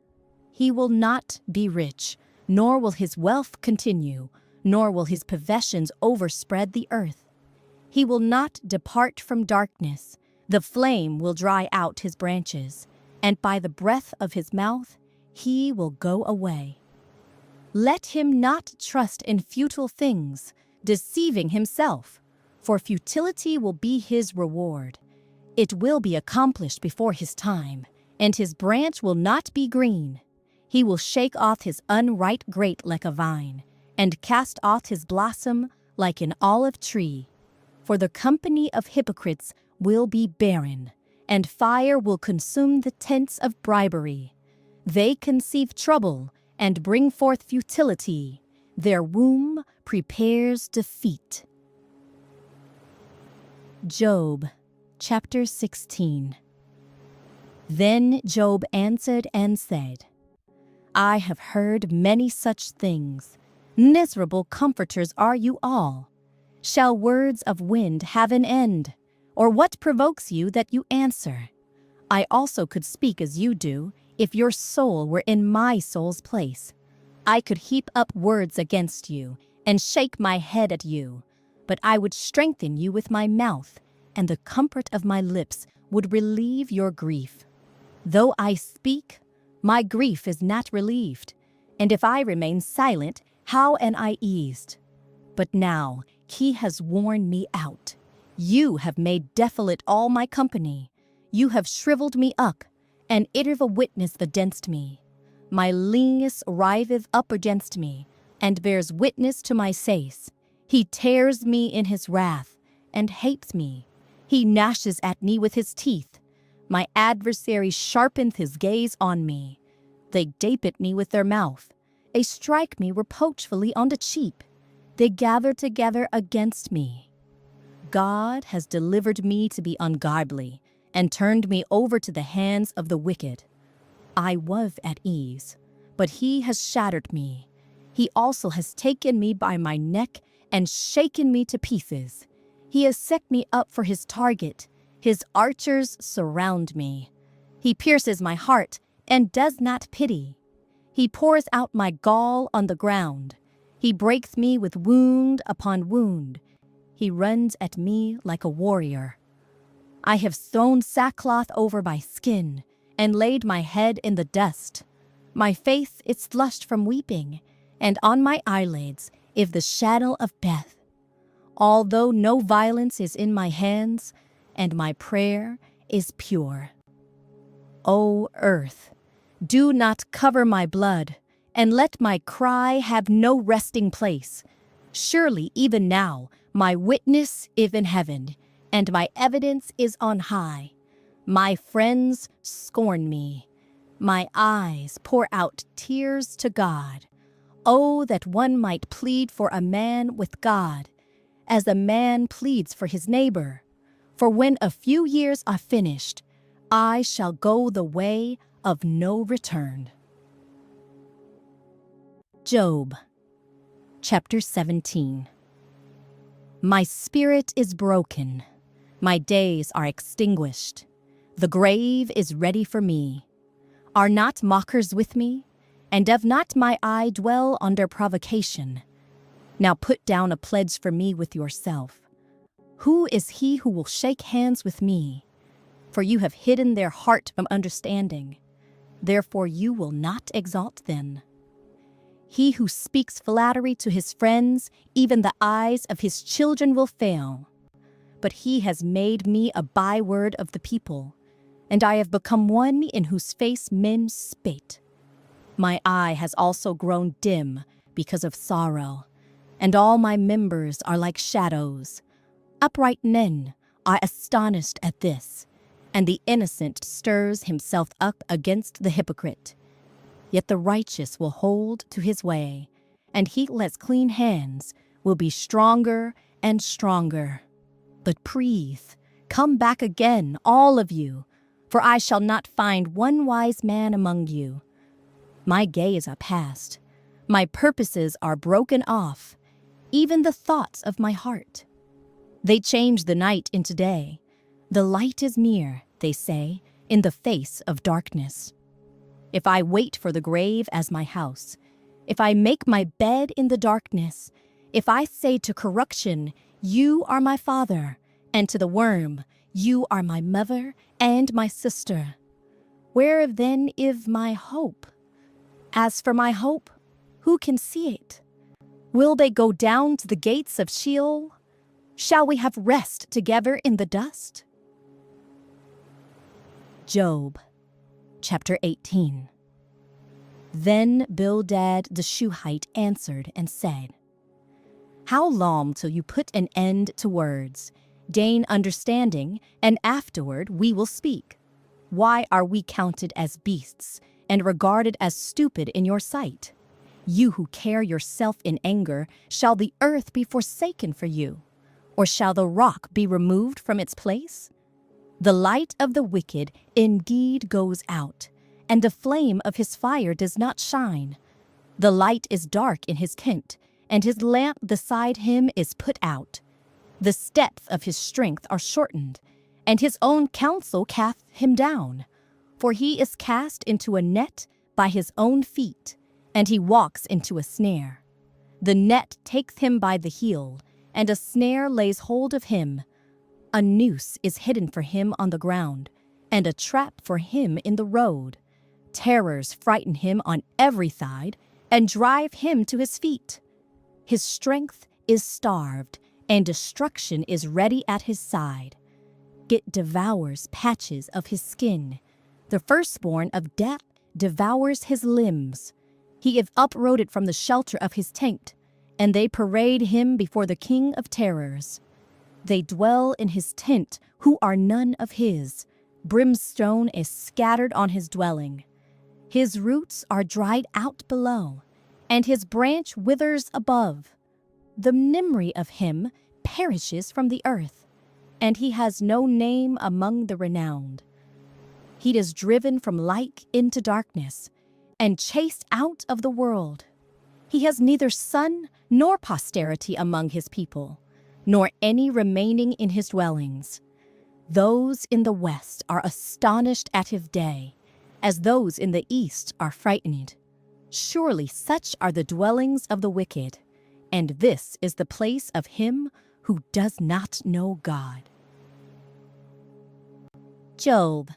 He will not be rich, nor will his wealth continue, nor will his possessions overspread the earth. He will not depart from darkness. The flame will dry out his branches, and by the breath of his mouth he will go away. Let him not trust in futile things, deceiving himself, for futility will be his reward. It will be accomplished before his time, and his branch will not be green. He will shake off his unripe grape like a vine, and cast off his blossom like an olive tree. For the company of hypocrites will be barren, and fire will consume the tents of bribery. They conceive trouble and bring forth futility. Their womb prepares defeat. Job, chapter 16. Then Job answered and said, I have heard many such things. Miserable comforters are you all. Shall words of wind have an end? Or what provokes you that you answer? I also could speak as you do, if your soul were in my soul's place. I could heap up words against you, and shake my head at you. But I would strengthen you with my mouth, and the comfort of my lips would relieve your grief. Though I speak, my grief is not relieved, and if I remain silent, how am I eased? But now he has worn me out. You have made desolate all my company. You have shriveled me up, and it is a witness against me. My leanness riseth up against me, and bears witness to my face. He tears me in his wrath, and hates me. He gnashes at me with his teeth. My adversary sharpeneth his gaze on me. They gape at me with their mouth. They strike me reproachfully on the cheek. They gather together against me. God has delivered me to be ungodly, and turned me over to the hands of the wicked. I was at ease, but he has shattered me. He also has taken me by my neck and shaken me to pieces. He has set me up for his target. His archers surround me. He pierces my heart and does not pity. He pours out my gall on the ground. He breaks me with wound upon wound. He runs at me like a warrior. I have thrown sackcloth over my skin and laid my head in the dust. My face is flushed from weeping, and on my eyelids is the shadow of death. Although no violence is in my hands, and my prayer is pure. O earth, do not cover my blood, and let my cry have no resting place. Surely even now my witness is in heaven, and my evidence is on high. My friends scorn me. My eyes pour out tears to God. Oh, that one might plead for a man with God, as a man pleads for his neighbor. For when a few years are finished, I shall go the way of no return. Job, chapter 17. My spirit is broken. My days are extinguished. The grave is ready for me. Are not mockers with me? And doth not my eye dwell under provocation? Now put down a pledge for me with yourself. Who is he who will shake hands with me? For you have hidden their heart from understanding. Therefore you will not exalt them. He who speaks flattery to his friends, even the eyes of his children will fail. But he has made me a byword of the people, and I have become one in whose face men spit. My eye has also grown dim because of sorrow, and all my members are like shadows. Upright men are astonished at this, and the innocent stirs himself up against the hypocrite. Yet the righteous will hold to his way, and heedless clean hands will be stronger and stronger. But please, come back again, all of you, for I shall not find one wise man among you. My gays are past. My purposes are broken off, even the thoughts of my heart. They change the night into day. The light is near, they say, in the face of darkness. If I wait for the grave as my house, if I make my bed in the darkness, if I say to corruption, you are my father, and to the worm, you are my mother and my sister, where then is my hope? As for my hope, who can see it? Will they go down to the gates of Sheol? Shall we have rest together in the dust? Job, chapter 18. Then Bildad the Shuhite answered and said, How long till you put an end to words? Deign understanding, and afterward we will speak. Why are we counted as beasts, and regarded as stupid in your sight? You who care yourself in anger, shall the earth be forsaken for you? Or shall the rock be removed from its place? The light of the wicked indeed goes out, and the flame of his fire does not shine. The light is dark in his tent, and his lamp beside him is put out. The steps of his strength are shortened, and his own counsel cast him down. For he is cast into a net by his own feet, and he walks into a snare. The net takes him by the heel, and a snare lays hold of him. A noose is hidden for him on the ground, and a trap for him in the road. Terrors frighten him on every side, and drive him to his feet. His strength is starved, and destruction is ready at his side. It devours patches of his skin. The firstborn of death devours his limbs. He is uprooted from the shelter of his tent, and they parade him before the king of terrors. They dwell in his tent who are none of his. Brimstone is scattered on his dwelling. His roots are dried out below, and his branch withers above. The memory of him perishes from the earth, and he has no name among the renowned. He is driven from light into darkness, and chased out of the world. He has neither son nor posterity among his people, nor any remaining in his dwellings. Those in the west are astonished at his day, as those in the east are frightened. Surely such are the dwellings of the wicked, and this is the place of him who does not know God. Job,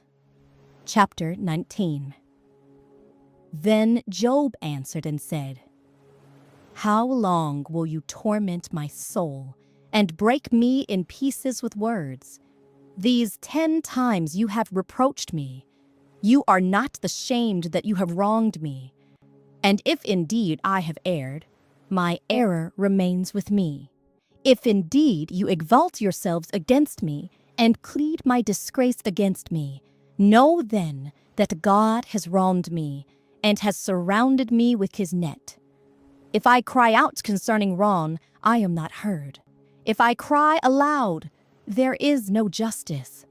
chapter 19. Then Job answered and said, "How long will you torment my soul and break me in pieces with words? These 10 times you have reproached me. You are not ashamed that you have wronged me. And if indeed I have erred, my error remains with me. If indeed you exalt yourselves against me and plead my disgrace against me, know then that God has wronged me and has surrounded me with his net. If I cry out concerning wrong, I am not heard. If I cry aloud, there is no justice.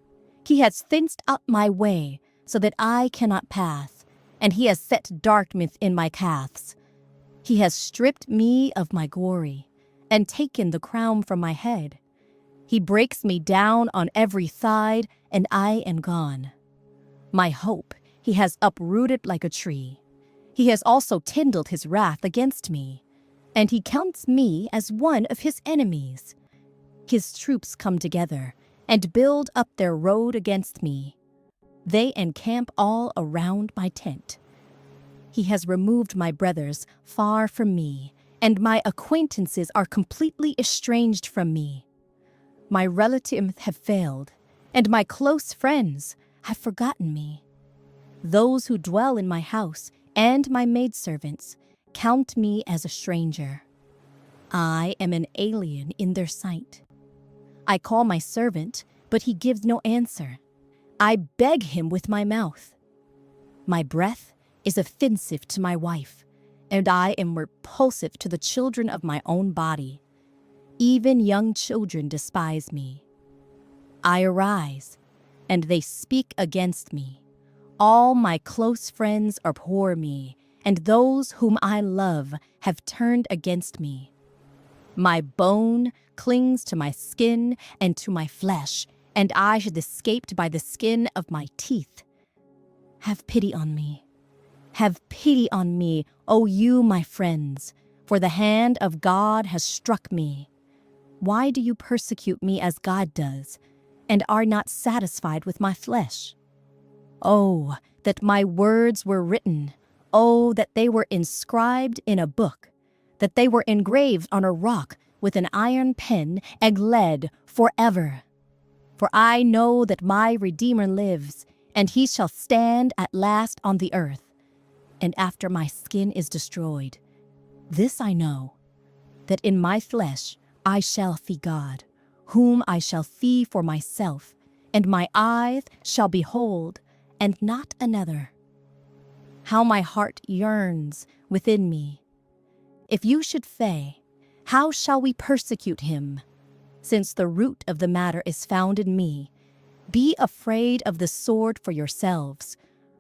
He has fenced up my way so that I cannot pass, and he has set darkness in my paths. He has stripped me of my glory and taken the crown from my head. He breaks me down on every side, and I am gone. My hope he has uprooted like a tree. He has also kindled his wrath against me, and he counts me as one of his enemies. His troops come together and build up their road against me. They encamp all around my tent. He has removed my brothers far from me, and my acquaintances are completely estranged from me. My relatives have failed, and my close friends have forgotten me. Those who dwell in my house and my maidservants count me as a stranger. I am an alien in their sight. I call my servant, but he gives no answer. I beg him with my mouth. My breath is offensive to my wife, and I am repulsive to the children of my own body. Even young children despise me. I arise, and they speak against me. All my close friends abhor me, and those whom I love have turned against me. My bone clings to my skin and to my flesh, and I should escape by the skin of my teeth. Have pity on me. Have pity on me, O you, my friends, for the hand of God has struck me. Why do you persecute me as God does, and are not satisfied with my flesh? Oh, that my words were written. Oh, that they were inscribed in a book, that they were engraved on a rock with an iron pen and lead forever. For I know that my Redeemer lives, and he shall stand at last on the earth. And after my skin is destroyed, this I know, that in my flesh I shall see God, whom I shall see for myself, and my eyes shall behold, and not another. How my heart yearns within me. If you should say, how shall we persecute him? Since the root of the matter is found in me, be afraid of the sword for yourselves,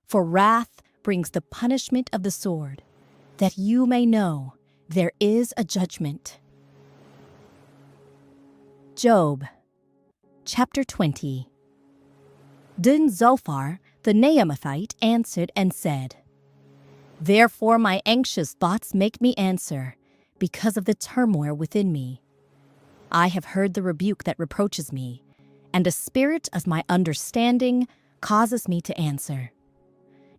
for wrath brings the punishment of the sword, that you may know there is a judgment. Job, chapter 20. Then Zophar the Naamathite answered and said, Therefore my anxious thoughts make me answer, because of the turmoil within me. I have heard the rebuke that reproaches me, and the spirit of my understanding causes me to answer.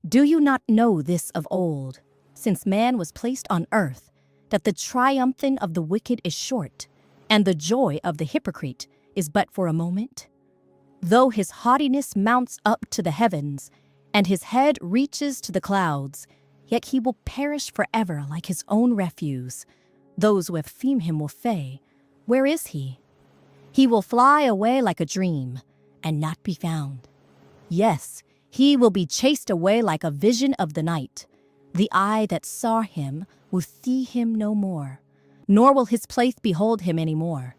Do you not know this of old, since man was placed on earth, that the triumphing of the wicked is short, and the joy of the hypocrite is but for a moment? Though his haughtiness mounts up to the heavens, and his head reaches to the clouds, yet he will perish forever like his own refuse. Those who have seen him will say, Where is he? He will fly away like a dream and not be found. Yes, he will be chased away like a vision of the night. The eye that saw him will see him no more, nor will his place behold him any more.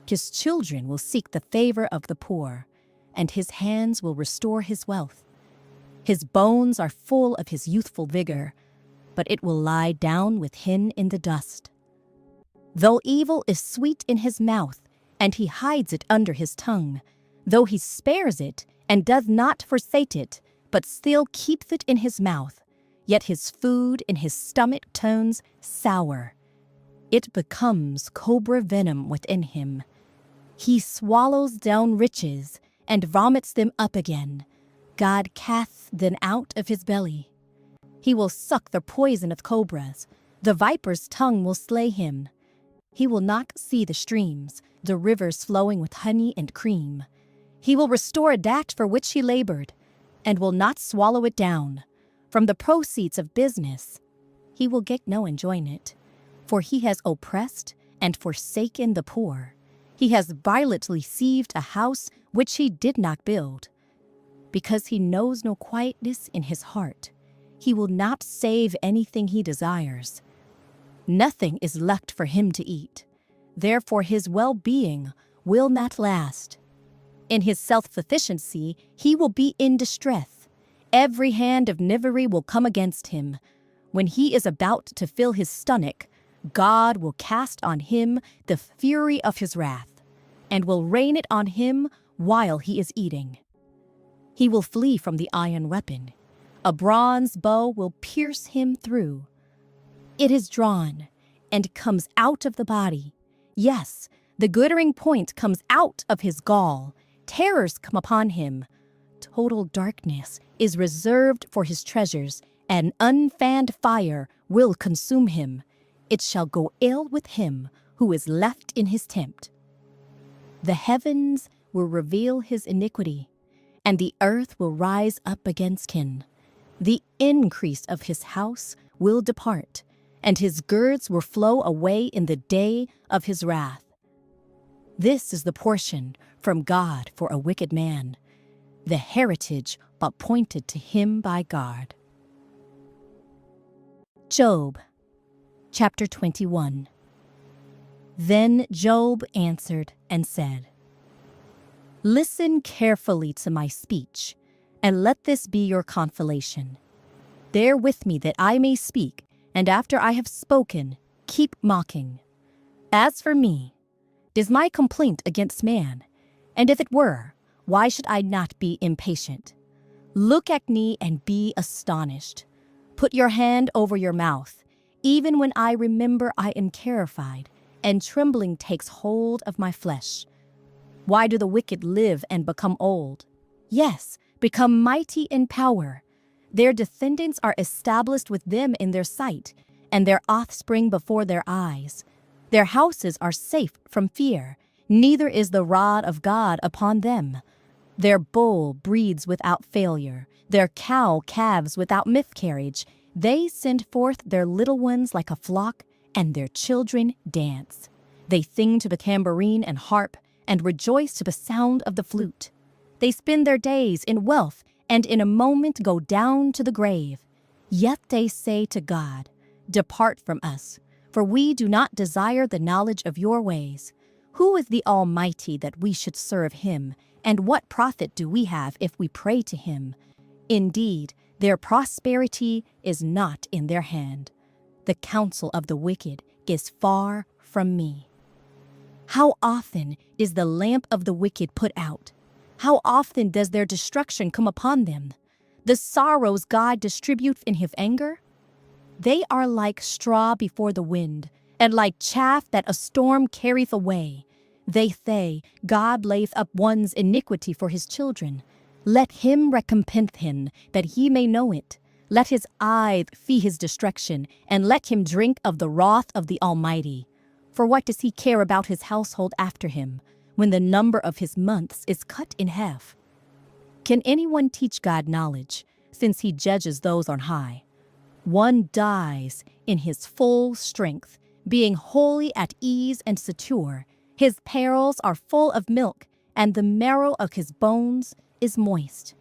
His children will seek the favor of the poor, and his hands will restore his wealth. His bones are full of his youthful vigor, but it will lie down with him in the dust. Though evil is sweet in his mouth, and he hides it under his tongue, though he spares it and does not forsake it, but still keeps it in his mouth, yet his food in his stomach turns sour. It becomes cobra venom within him. He swallows down riches and vomits them up again. God casts them out of his belly. He will suck the poison of cobras. The viper's tongue will slay him. He will not see the streams, the rivers flowing with honey and cream. He will restore that for which he labored, and will not swallow it down. From the proceeds of business, he will get no enjoyment, for he has oppressed and forsaken the poor. He has violently seized a house which he did not build. Because he knows no quietness in his heart, he will not save anything he desires. Nothing is left for him to eat. Therefore his well-being will not last. In his self-sufficiency, he will be in distress. Every hand of knavery will come against him. When he is about to fill his stomach, God will cast on him the fury of his wrath, and will rain it on him while he is eating. He will flee from the iron weapon. A bronze bow will pierce him through. It is drawn and comes out of the body. Yes, the glittering point comes out of his gall. Terrors come upon him. Total darkness is reserved for his treasures, and unfanned fire will consume him. It shall go ill with him who is left in his tent. The heavens will reveal his iniquity, and the earth will rise up against him. The increase of his house will depart, and his girds will flow away in the day of his wrath. This is the portion from God for a wicked man, the heritage appointed to him by God. Job, chapter 21. Then Job answered and said, "Listen carefully to my speech, and let this be your consolation. Bear with me that I may speak, and after I have spoken, keep mocking. As for me, is my complaint against man? And if it were, why should I not be impatient? Look at me and be astonished. Put your hand over your mouth. Even when I remember, I am terrified, and trembling takes hold of my flesh. Why do the wicked live and become old? Yes, become mighty in power. Their descendants are established with them in their sight, and their offspring before their eyes. Their houses are safe from fear, neither is the rod of God upon them. Their bull breeds without failure, their cow calves without miscarriage. They send forth their little ones like a flock, and their children dance. They sing to the tambourine and harp, and rejoice to the sound of the flute. They spend their days in wealth, and in a moment go down to the grave. Yet they say to God, 'Depart from us, for we do not desire the knowledge of your ways.' Who is the Almighty that we should serve him? And what profit do we have if we pray to him? Indeed, their prosperity is not in their hand. The counsel of the wicked is far from me. How often is the lamp of the wicked put out? How often does their destruction come upon them? The sorrows God distributes in his anger? They are like straw before the wind, and like chaff that a storm carries away. They say, God lays up one's iniquity for his children. Let him recompense him, that he may know it. Let his eyes see his destruction, and let him drink of the wrath of the Almighty. For what does he care about his household after him, when the number of his months is cut in half? Can anyone teach God knowledge, since he judges those on high? One dies in his full strength, being wholly at ease and secure. His perils are full of milk, and the marrow of his bones is moist.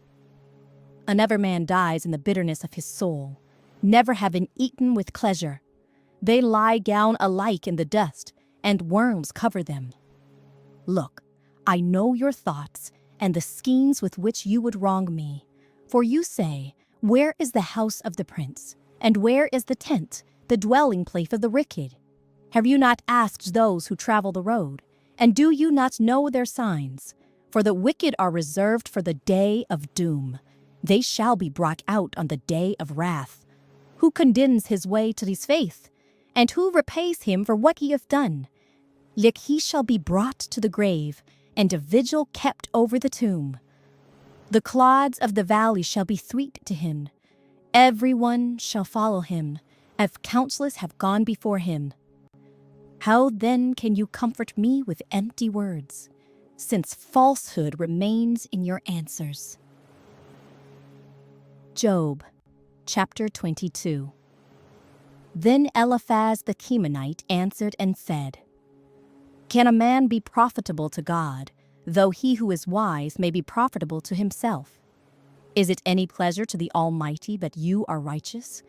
Another man dies in the bitterness of his soul, never having eaten with pleasure. They lie down alike in the dust, and worms cover them. Look, I know your thoughts and the schemes with which you would wrong me. For you say, where is the house of the prince? And where is the tent, the dwelling place of the wicked? Have you not asked those who travel the road? And do you not know their signs? For the wicked are reserved for the day of doom. They shall be brought out on the day of wrath. Who condemns his way to his faith? And who repays him for what he hath done? Yet he shall be brought to the grave, and a vigil kept over the tomb. The clods of the valley shall be sweet to him. Every one shall follow him, as counselors have gone before him. How then can you comfort me with empty words, since falsehood remains in your answers? Job, chapter 22. Then Eliphaz the Temanite answered and said, Can a man be profitable to God, though he who is wise may be profitable to himself? Is it any pleasure to the Almighty that you are righteous?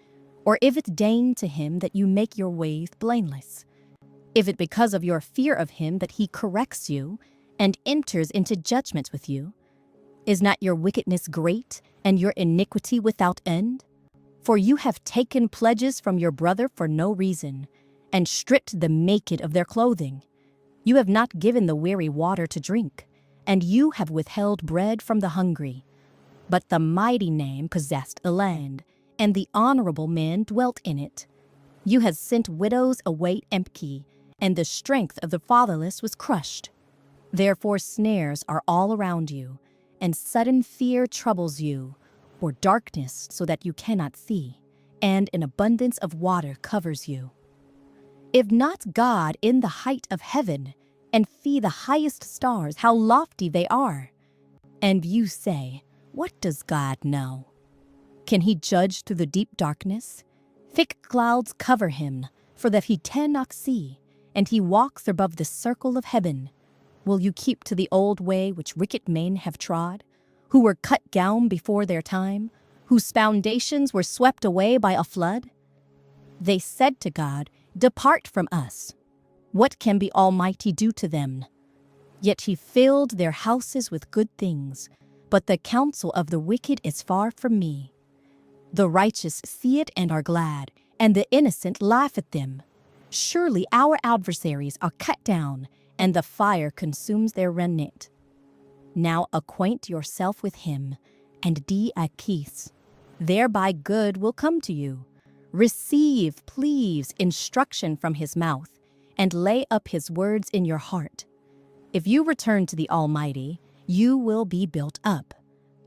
Or if it deign to him that you make your ways blameless? If it because of your fear of him that he corrects you, and enters into judgment with you? Is not your wickedness great, and your iniquity without end? For you have taken pledges from your brother for no reason, and stripped the naked of their clothing. You have not given the weary water to drink, and you have withheld bread from the hungry. But the mighty name possessed the land, and the honorable men dwelt in it. You have sent widows away empty, and the strength of the fatherless was crushed. Therefore snares are all around you, and sudden fear troubles you, or darkness so that you cannot see, and an abundance of water covers you. If not God in the height of heaven, and see the highest stars, how lofty they are. And you say, what does God know? Can he judge through the deep darkness? Thick clouds cover him, for that he cannot see, and he walks above the circle of heaven. Will you keep to the old way which wicked men have trod, who were cut down before their time, whose foundations were swept away by a flood? They said to God, Depart from us. What can the Almighty do to them? Yet he filled their houses with good things, but the counsel of the wicked is far from me. The righteous see it and are glad, and the innocent laugh at them. Surely our adversaries are cut down, and the fire consumes their remnant. Now acquaint yourself with him, and be at peace. Thereby good will come to you. Receive, please, instruction from his mouth, and lay up his words in your heart. If you return to the Almighty, you will be built up.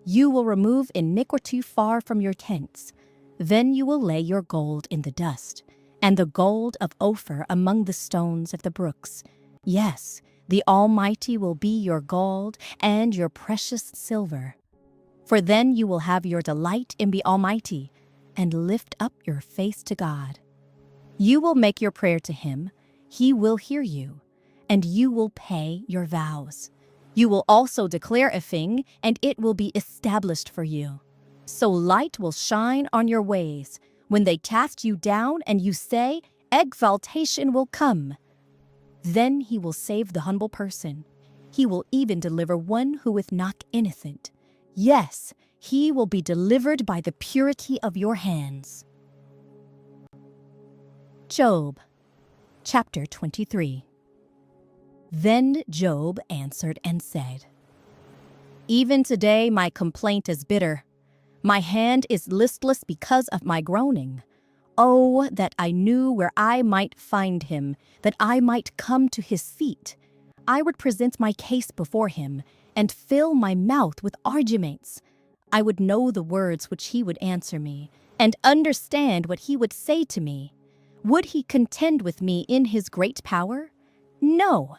You will remove iniquity far from your tents. Then you will lay your gold in the dust, and the gold of Ophir among the stones of the brooks. Yes, the Almighty will be your gold and your precious silver. For then you will have your delight in the Almighty, and lift up your face to God. You will make your prayer to him, he will hear you, and you will pay your vows. You will also declare a thing, and it will be established for you. So light will shine on your ways. When they cast you down and you say, exaltation will come. Then he will save the humble person. He will even deliver one who is not innocent. Yes, he will be delivered by the purity of your hands. Job, chapter 23. Then Job answered and said, Even today my complaint is bitter. My hand is listless because of my groaning. Oh, that I knew where I might find him, that I might come to his seat. I would present my case before him, and fill my mouth with arguments. I would know the words which he would answer me, and understand what he would say to me. Would he contend with me in his great power? No,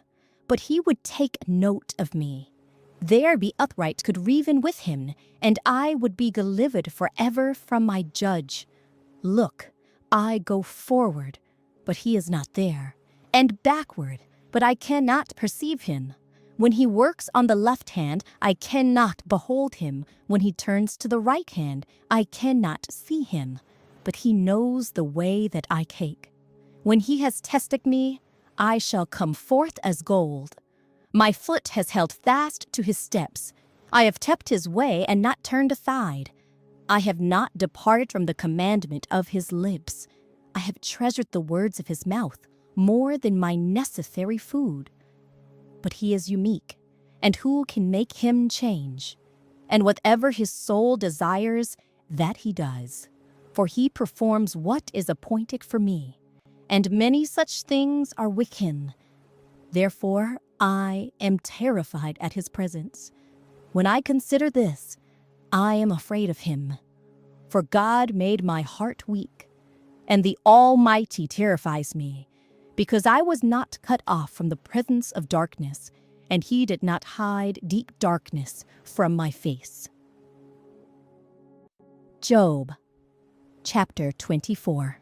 but he would take note of me. There the upright could reason with him, and I would be delivered forever from my judge. Look, I go forward, but he is not there, and backward, but I cannot perceive him. When he works on the left hand, I cannot behold him. When he turns to the right hand, I cannot see him. But he knows the way that I take. When he has tested me, I shall come forth as gold. My foot has held fast to his steps. I have kept his way and not turned aside. I have not departed from the commandment of his lips. I have treasured the words of his mouth more than my necessary food. But he is unique, and who can make him change? And whatever his soul desires, that he does. For he performs what is appointed for me, and many such things are with him. Therefore I am terrified at his presence. When I consider this, I am afraid of him. For God made my heart weak, and the Almighty terrifies me, because I was not cut off from the presence of darkness, and he did not hide deep darkness from my face. Job, chapter 24.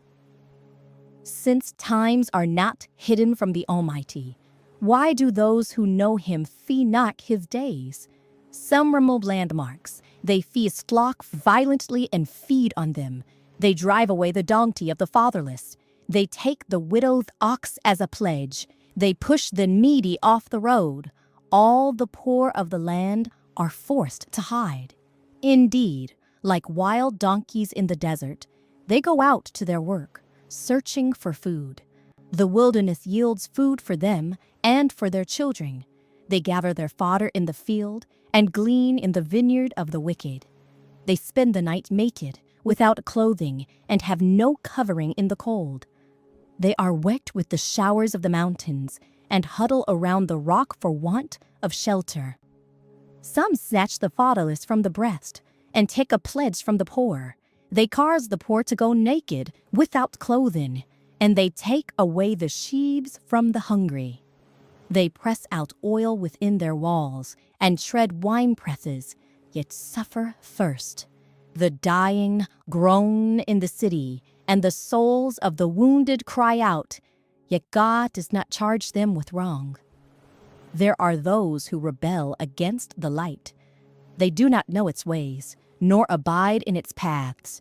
Since times are not hidden from the Almighty, why do those who know him fee not his days? Some remove landmarks. They feast flocks violently and feed on them. They drive away the donkey of the fatherless. They take the widow's ox as a pledge. They push the needy off the road. All the poor of the land are forced to hide. Indeed, like wild donkeys in the desert, they go out to their work, searching for food. The wilderness yields food for them and for their children. They gather their fodder in the field and glean in the vineyard of the wicked. They spend the night naked, without clothing, and have no covering in the cold. They are wet with the showers of the mountains and huddle around the rock for want of shelter. Some snatch the fatherless from the breast and take a pledge from the poor. They cause the poor to go naked, without clothing, and they take away the sheaves from the hungry. They press out oil within their walls and tread wine presses, yet suffer thirst. The dying groan in the city, and the souls of the wounded cry out, yet God does not charge them with wrong. There are those who rebel against the light. They do not know its ways, nor abide in its paths.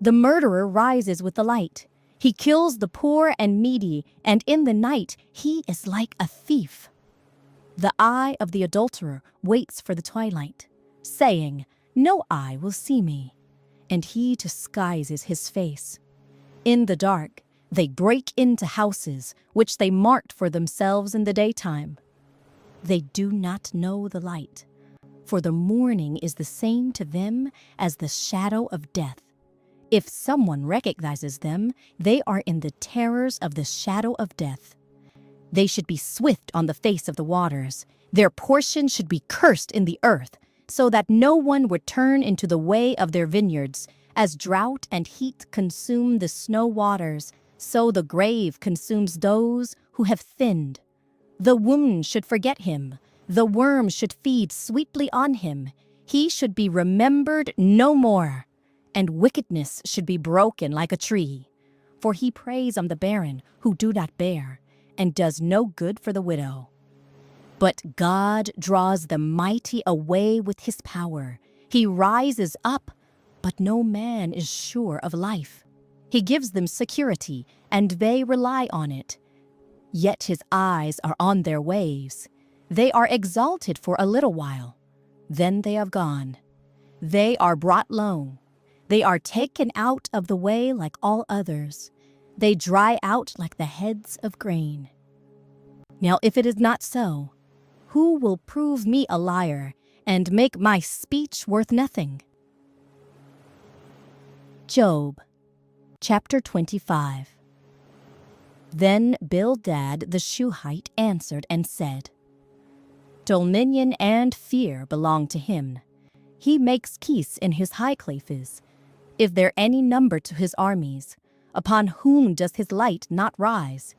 The murderer rises with the light. He kills the poor and needy, and in the night he is like a thief. The eye of the adulterer waits for the twilight, saying, "No eye will see me," and he disguises his face. In the dark, they break into houses which they marked for themselves in the daytime. They do not know the light, for the morning is the same to them as the shadow of death. If someone recognizes them, they are in the terrors of the shadow of death. They should be swift on the face of the waters. Their portion should be cursed in the earth, so that no one would turn into the way of their vineyards. As drought and heat consume the snow waters, so the grave consumes those who have sinned. The wound should forget him. The worm should feed sweetly on him. He should be remembered no more, and wickedness should be broken like a tree. For he preys on the barren who do not bear, and does no good for the widow. But God draws the mighty away with his power. He rises up, but no man is sure of life. He gives them security, and they rely on it. Yet his eyes are on their ways. They are exalted for a little while. Then they are gone. They are brought low. They are taken out of the way like all others. They dry out like the heads of grain. Now if it is not so, who will prove me a liar and make my speech worth nothing? Job, chapter 25. Then Bildad the Shuhite answered and said, Dominion and fear belong to him. He makes peace in his high places. If there any number to his armies, upon whom does his light not rise?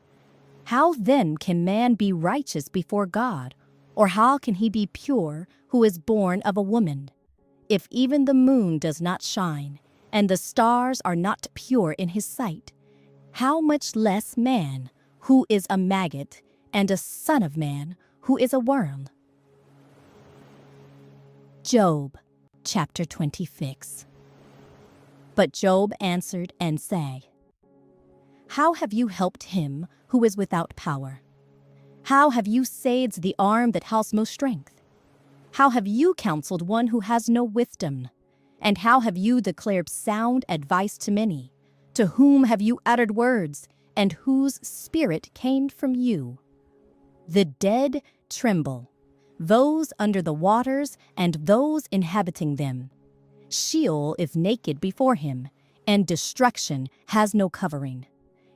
How then can man be righteous before God, or how can he be pure who is born of a woman? If even the moon does not shine, and the stars are not pure in his sight, how much less man, who is a maggot, and a son of man, who is a worm. Job, chapter 26. But Job answered and said, How have you helped him who is without power? How have you saved the arm that has no strength? How have you counseled one who has no wisdom? And how have you declared sound advice to many? To whom have you uttered words, and whose spirit came from you? The dead tremble, those under the waters and those inhabiting them. Sheol is naked before him, and destruction has no covering.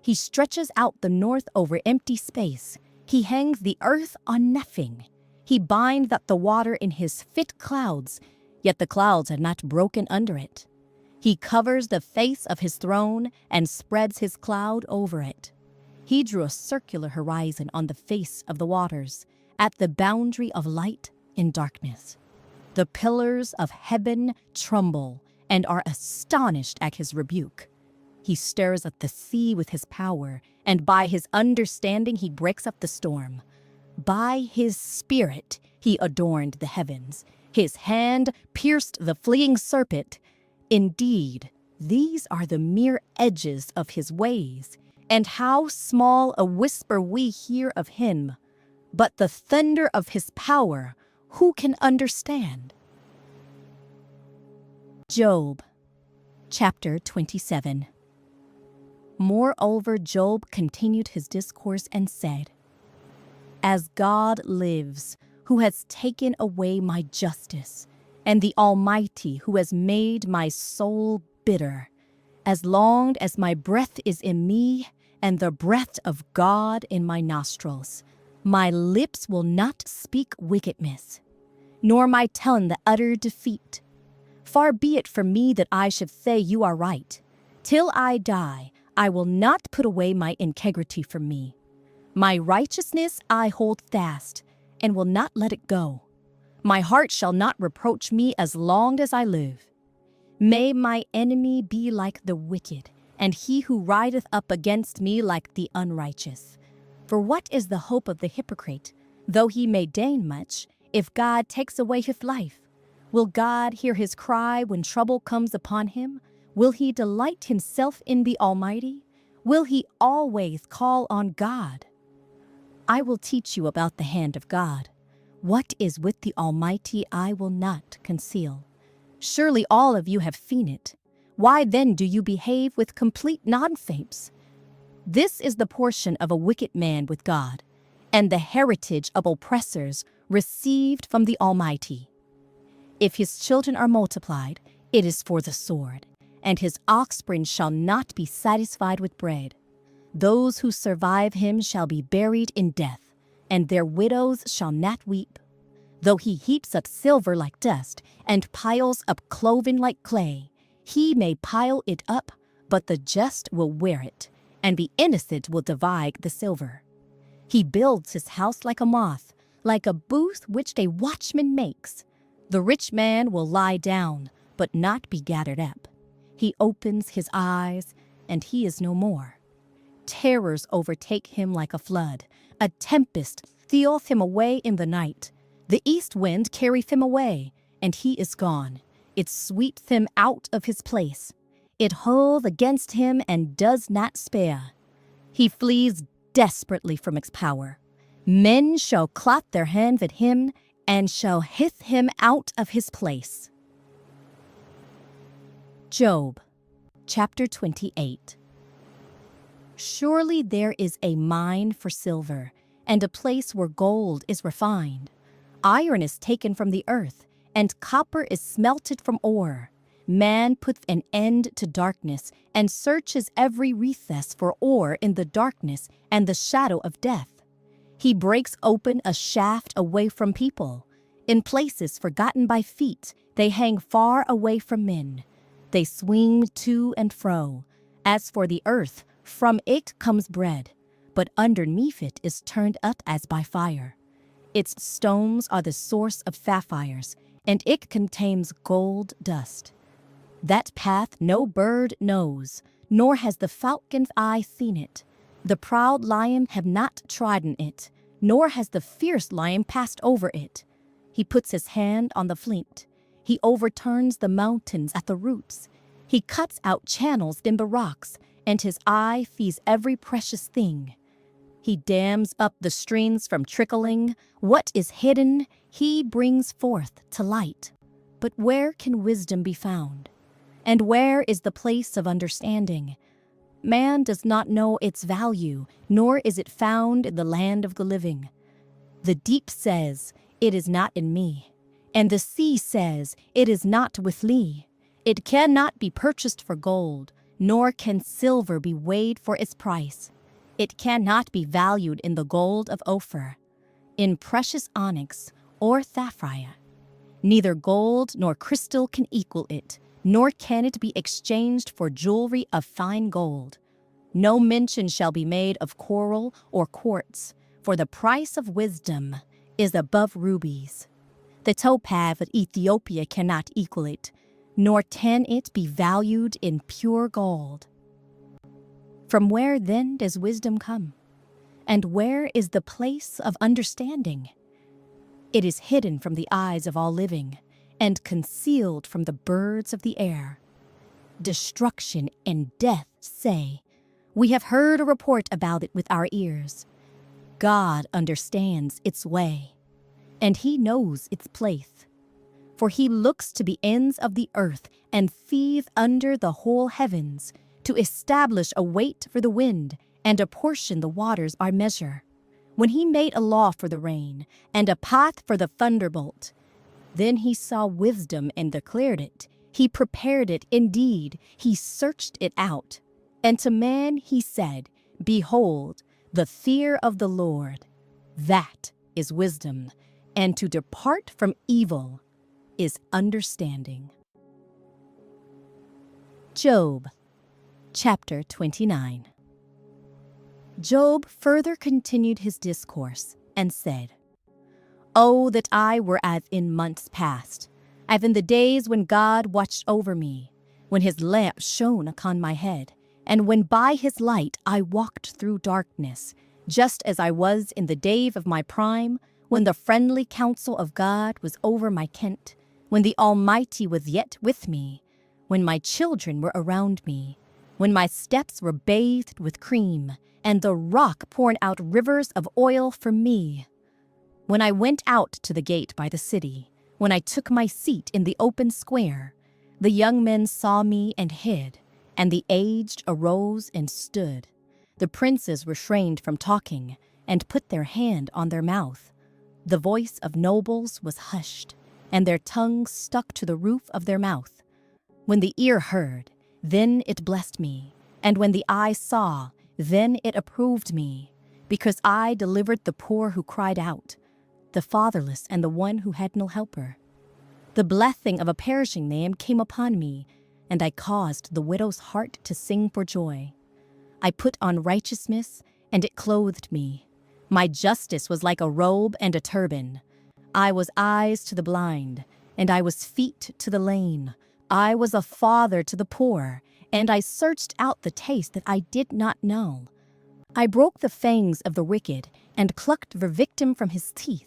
He stretches out the north over empty space. He hangs the earth on nothing. He binds up the water in his thick clouds, yet the clouds are not broken under it. He covers the face of his throne and spreads his cloud over it. He drew a circular horizon on the face of the waters, at the boundary of light and darkness. The pillars of heaven tremble and are astonished at his rebuke. He stirs up the sea with his power, and by his understanding he breaks up the storm. By his spirit he adorned the heavens. His hand pierced the fleeing serpent. Indeed, these are the mere edges of his ways, and how small a whisper we hear of him. But the thunder of his power, who can understand? Job, chapter 27. Moreover, Job continued his discourse and said, As God lives, who has taken away my justice, and the Almighty who has made my soul bitter, as long as my breath is in me, and the breath of God in my nostrils, my lips will not speak wickedness, nor my tongue that utter defeat. Far be it from me that I should say you are right. Till I die, I will not put away my integrity from me. My righteousness I hold fast, and will not let it go. My heart shall not reproach me as long as I live. May my enemy be like the wicked, and he who rideth up against me like the unrighteous. For what is the hope of the hypocrite, though he may gain much, if God takes away his life? Will God hear his cry when trouble comes upon him? Will he delight himself in the Almighty? Will he always call on God? I will teach you about the hand of God. What is with the Almighty I will not conceal. Surely all of you have seen it. Why then do you behave with complete nonsense? This is the portion of a wicked man with God, and the heritage of oppressors received from the Almighty. If his children are multiplied, it is for the sword, and his offspring shall not be satisfied with bread. Those who survive him shall be buried in death, and their widows shall not weep. Though he heaps up silver like dust, and piles up clothing like clay, he may pile it up, but the just will wear it, and the innocent will divide the silver. He builds his house like a moth, like a booth which a watchman makes. The rich man will lie down, but not be gathered up. He opens his eyes, and he is no more. Terrors overtake him like a flood. A tempest steals him away in the night. The east wind carries him away, and he is gone. It sweeps him out of his place. It holds against him and does not spare. He flees desperately from its power. Men shall clap their hands at him and shall hiss him out of his place. Job, chapter 28. Surely there is a mine for silver, and a place where gold is refined. Iron is taken from the earth, and copper is smelted from ore. Man puts an end to darkness and searches every recess for ore in the darkness and the shadow of death. He breaks open a shaft away from people. In places forgotten by feet, they hang far away from men. They swing to and fro. As for the earth, from it comes bread, but underneath it is turned up as by fire. Its stones are the source of sapphires, and it contains gold dust. That path no bird knows, nor has the falcon's eye seen it. The proud lion have not trodden it, nor has the fierce lion passed over it. He puts his hand on the flint. He overturns the mountains at the roots. He cuts out channels in the rocks, and his eye sees every precious thing. He dams up the streams from trickling. What is hidden, he brings forth to light. But where can wisdom be found? And where is the place of understanding? Man does not know its value, nor is it found in the land of the living. The deep says, "It is not in me," and the sea says, "It is not with me." It cannot be purchased for gold, nor can silver be weighed for its price. It cannot be valued in the gold of Ophir, in precious onyx or sapphire. Neither gold nor crystal can equal it, nor can it be exchanged for jewelry of fine gold. No mention shall be made of coral or quartz, for the price of wisdom is above rubies. The topaz of Ethiopia cannot equal it, nor can it be valued in pure gold. From where then does wisdom come? And where is the place of understanding? It is hidden from the eyes of all living, and concealed from the birds of the air. Destruction and death say, "We have heard a report about it with our ears." God understands its way, and he knows its place. For he looks to the ends of the earth and sees under the whole heavens, to establish a weight for the wind and apportion the waters by measure. When he made a law for the rain and a path for the thunderbolt, then he saw wisdom and declared it. He prepared it indeed, he searched it out. And to man he said, "Behold, the fear of the Lord, that is wisdom, and to depart from evil is understanding." Job, chapter 29. Job further continued his discourse and said, "Oh, that I were as in months past, as in the days when God watched over me, when his lamp shone upon my head, and when by his light I walked through darkness, just as I was in the day of my prime, when the friendly counsel of God was over my tent, when the Almighty was yet with me, when my children were around me, when my steps were bathed with cream, and the rock poured out rivers of oil for me. When I went out to the gate by the city, when I took my seat in the open square, the young men saw me and hid, and the aged arose and stood. The princes refrained from talking, and put their hand on their mouth. The voice of nobles was hushed, and their tongues stuck to the roof of their mouth. When the ear heard, then it blessed me, and when the eye saw, then it approved me, because I delivered the poor who cried out, the fatherless and the one who had no helper. The blessing of a perishing man came upon me, and I caused the widow's heart to sing for joy. I put on righteousness, and it clothed me. My justice was like a robe and a turban. I was eyes to the blind, and I was feet to the lame. I was a father to the poor, and I searched out the taste that I did not know. I broke the fangs of the wicked, and plucked the victim from his teeth.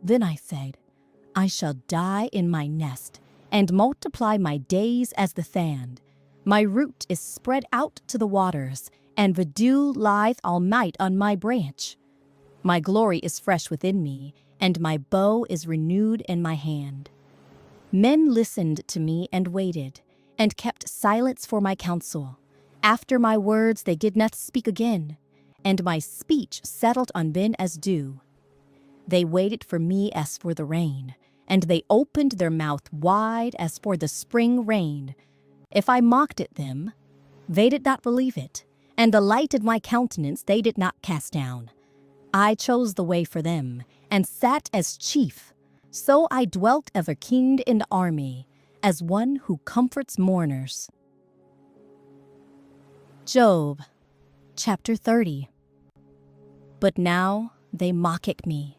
Then I said, I shall die in my nest, and multiply my days as the sand. My root is spread out to the waters, and the dew lies all night on my branch. My glory is fresh within me, and my bow is renewed in my hand. Men listened to me and waited, and kept silence for my counsel. After my words they did not speak again, and my speech settled on men as dew. They waited for me as for the rain, and they opened their mouth wide as for the spring rain. If I mocked at them, they did not believe it, and the light of my countenance they did not cast down. I chose the way for them, and sat as chief. So I dwelt as a king in the army, as one who comforts mourners. Job, chapter 30. But now they mock at me,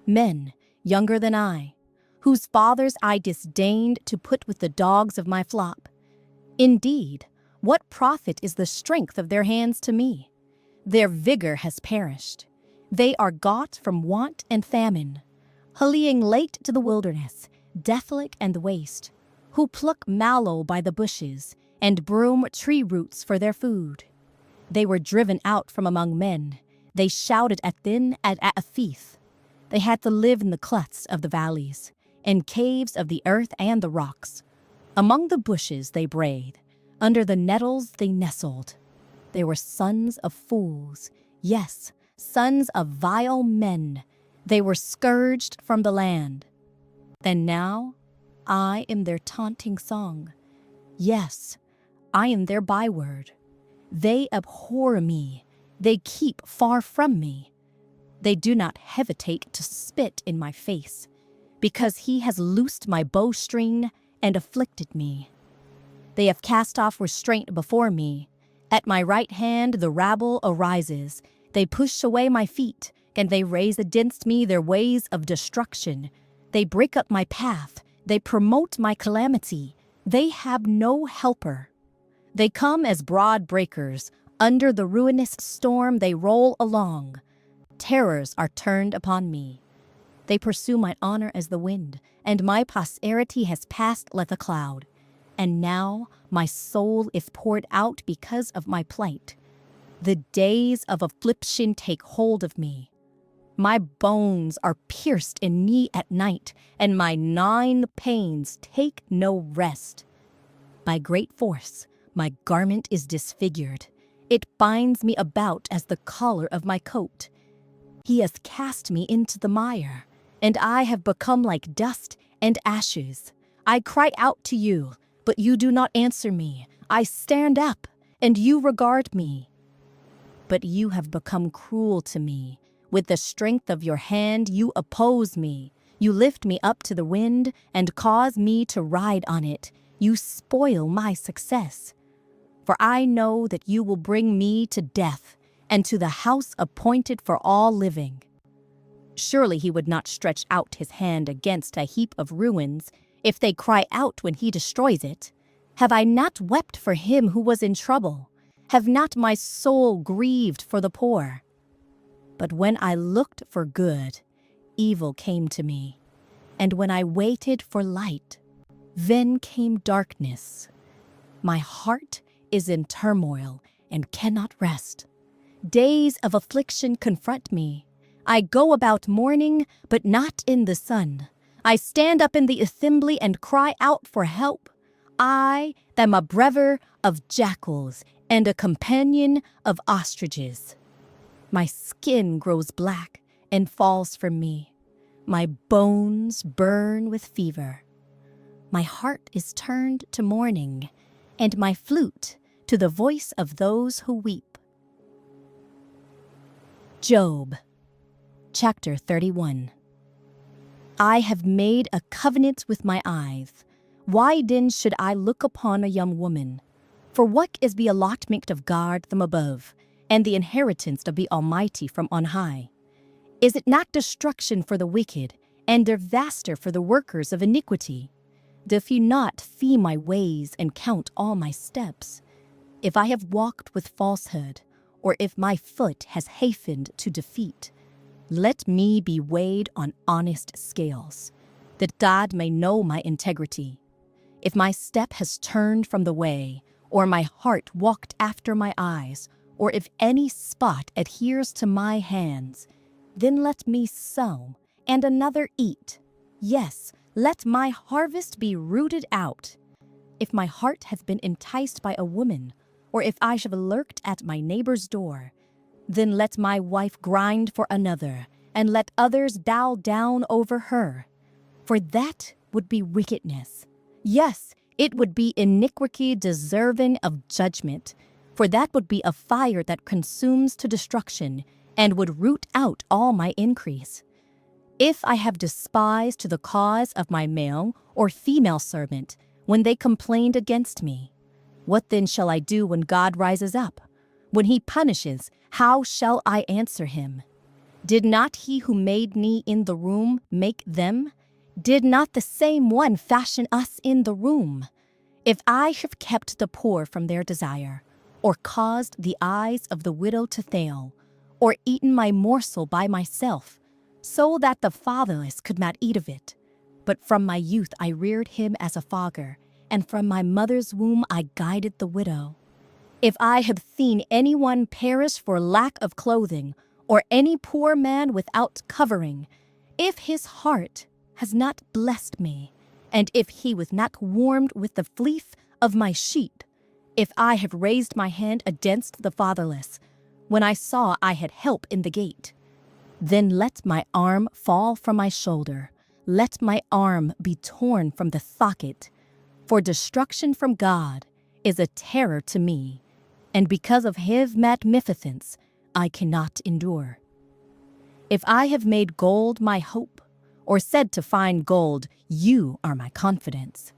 men younger than I, whose fathers I disdained to put with the dogs of my flock. Indeed, what profit is the strength of their hands to me? Their vigor has perished. They are got from want and famine, hurrying late to the wilderness, desolate and waste, who pluck mallow by the bushes and broom tree roots for their food. They were driven out from among men. They shouted at thin and at a feast. They had to live in the clefts of the valleys, in caves of the earth and the rocks. Among the bushes they brayed, under the nettles they nestled. They were sons of fools, yes, sons of vile men. They were scourged from the land. And now I am their taunting song. Yes, I am their byword. They abhor me. They keep far from me. They do not hesitate to spit in my face, because he has loosed my bowstring and afflicted me. They have cast off restraint before me. At my right hand the rabble arises. They push away my feet, and they raise against me their ways of destruction. They break up my path. They promote my calamity. They have no helper. They come as broad breakers. Under the ruinous storm they roll along. Terrors are turned upon me. They pursue my honor as the wind, and my posterity has passed like a cloud. And now my soul is poured out because of my plight. The days of affliction take hold of me. My bones are pierced in me at night, and my gnawing pains take no rest. By great force my garment is disfigured. It binds me about as the collar of my coat. He has cast me into the mire, and I have become like dust and ashes. I cry out to you, but you do not answer me. I stand up, and you regard me. But you have become cruel to me. With the strength of your hand you oppose me. You lift me up to the wind and cause me to ride on it. You spoil my success. For I know that you will bring me to death, and to the house appointed for all living. Surely he would not stretch out his hand against a heap of ruins, if they cry out when he destroys it. Have I not wept for him who was in trouble? Have not my soul grieved for the poor? But when I looked for good, evil came to me. And when I waited for light, then came darkness. My heart is in turmoil and cannot rest. Days of affliction confront me. I go about mourning, but not in the sun. I stand up in the assembly and cry out for help. I am a brother of jackals and a companion of ostriches. My skin grows black and falls from me. My bones burn with fever. My heart is turned to mourning, and my flute to the voice of those who weep. Job, chapter 31. I have made a covenant with my eyes. Why then should I look upon a young woman? For what is the allotment of God from above, and the inheritance of the Almighty from on high? Is it not destruction for the wicked, and disaster for the workers of iniquity? Doth he not see my ways and count all my steps? If I have walked with falsehood, or if my foot has hastened to defeat, let me be weighed on honest scales, that God may know my integrity. If my step has turned from the way, or my heart walked after my eyes, or if any spot adheres to my hands, then let me sow, and another eat. Yes, let my harvest be rooted out. If my heart has been enticed by a woman, or if I have lurked at my neighbor's door, then let my wife grind for another, and let others bow down over her. For that would be wickedness. Yes, it would be iniquity deserving of judgment. For that would be a fire that consumes to destruction, and would root out all my increase. If I have despised the cause of my male or female servant, when they complained against me, what then shall I do when God rises up? When he punishes, how shall I answer him? Did not he who made me in the womb make them? Did not the same one fashion us in the womb? If I have kept the poor from their desire, or caused the eyes of the widow to fail, or eaten my morsel by myself, so that the fatherless could not eat of it. But from my youth I reared him as a father, and from my mother's womb I guided the widow. If I have seen anyone perish for lack of clothing, or any poor man without covering, if his heart has not blessed me, and if he was not warmed with the fleece of my sheep, if I have raised my hand against the fatherless, when I saw I had help in the gate, then let my arm fall from my shoulder, let my arm be torn from the socket, for destruction from God is a terror to me, and because of his magnificence I cannot endure. If I have made gold my hope, or said to find gold, you are my confidence.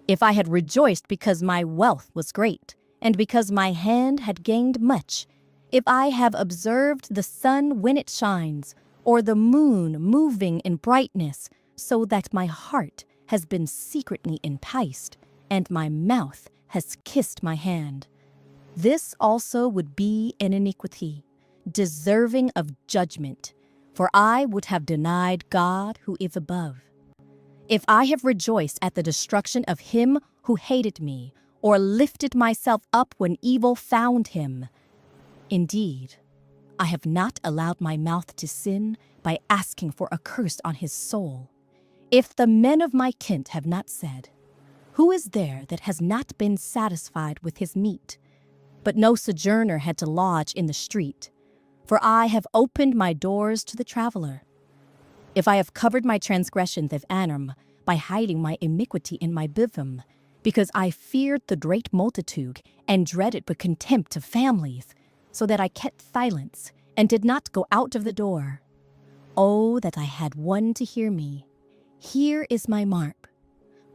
If I had rejoiced because my wealth was great, and because my hand had gained much, if I have observed the sun when it shines, or the moon moving in brightness, so that my heart has been secretly enticed, and my mouth has kissed my hand, this also would be an iniquity, deserving of judgment, for I would have denied God who is above. If I have rejoiced at the destruction of him who hated me, or lifted myself up when evil found him, indeed, I have not allowed my mouth to sin by asking for a curse on his soul. If the men of my kin have not said, who is there that has not been satisfied with his meat? But no sojourner had to lodge in the street, for I have opened my doors to the traveler. If I have covered my transgressions of Anam by hiding my iniquity in my bosom, because I feared the great multitude and dreaded the contempt of families, so that I kept silence and did not go out of the door. Oh, that I had one to hear me. Here is my mark.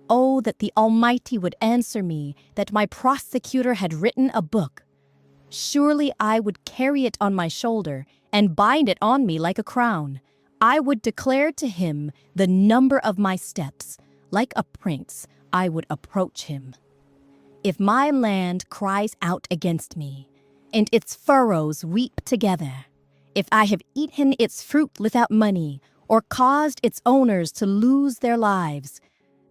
Oh, that the Almighty would answer me, that my prosecutor had written a book. Surely I would carry it on my shoulder and bind it on me like a crown. I would declare to him the number of my steps. Like a prince, I would approach him. If my land cries out against me, and its furrows weep together, if I have eaten its fruit without money, or caused its owners to lose their lives,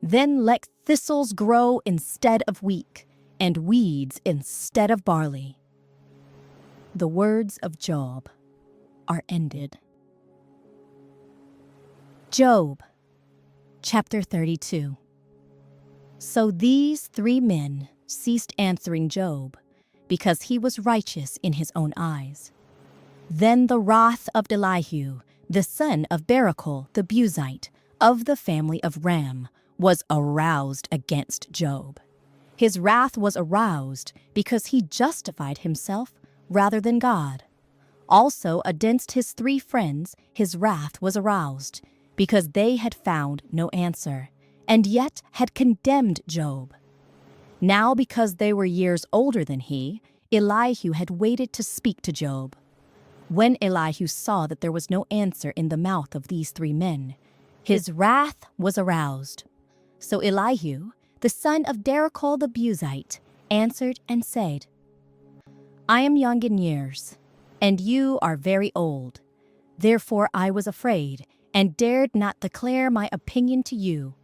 then let thistles grow instead of wheat, and weeds instead of barley. The words of Job are ended. Job, chapter 32. So these 3 men ceased answering Job, because he was righteous in his own eyes. Then the wrath of Elihu, the son of Barachel the Buzite, of the family of Ram, was aroused against Job. His wrath was aroused because he justified himself rather than God. Also against his 3 friends his wrath was aroused, because they had found no answer, and yet had condemned Job. Now because they were years older than he, Elihu had waited to speak to Job. When Elihu saw that there was no answer in the mouth of these 3 men, his wrath was aroused. So Elihu, the son of Barachel the Buzite, answered and said, I am young in years, and you are very old. Therefore I was afraid, and dared not declare my opinion to you.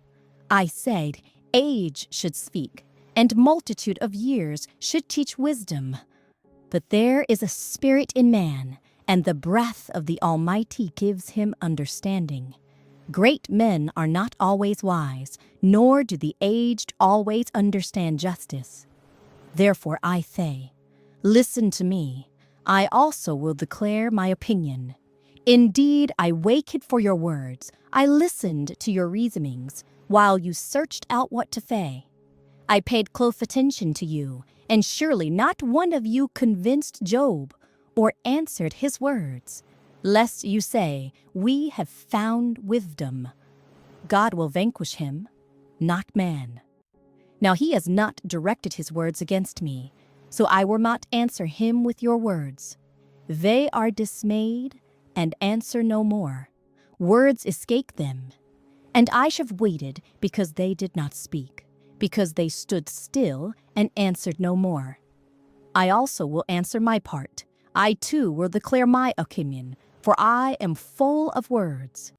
I said, age should speak, and multitude of years should teach wisdom. But there is a spirit in man, and the breath of the Almighty gives him understanding. Great men are not always wise, nor do the aged always understand justice. Therefore I say, listen to me, I also will declare my opinion. Indeed, I waited for your words, I listened to your reasonings, while you searched out what to say. I paid close attention to you, and surely not one of you convinced Job, or answered his words, lest you say, we have found wisdom. God will vanquish him, not man. Now he has not directed his words against me, so I will not answer him with your words. They are dismayed, and answer no more. Words escape them. And I have waited because they did not speak, because they stood still and answered no more. I also will answer my part. I too will declare my opinion, for I am full of words.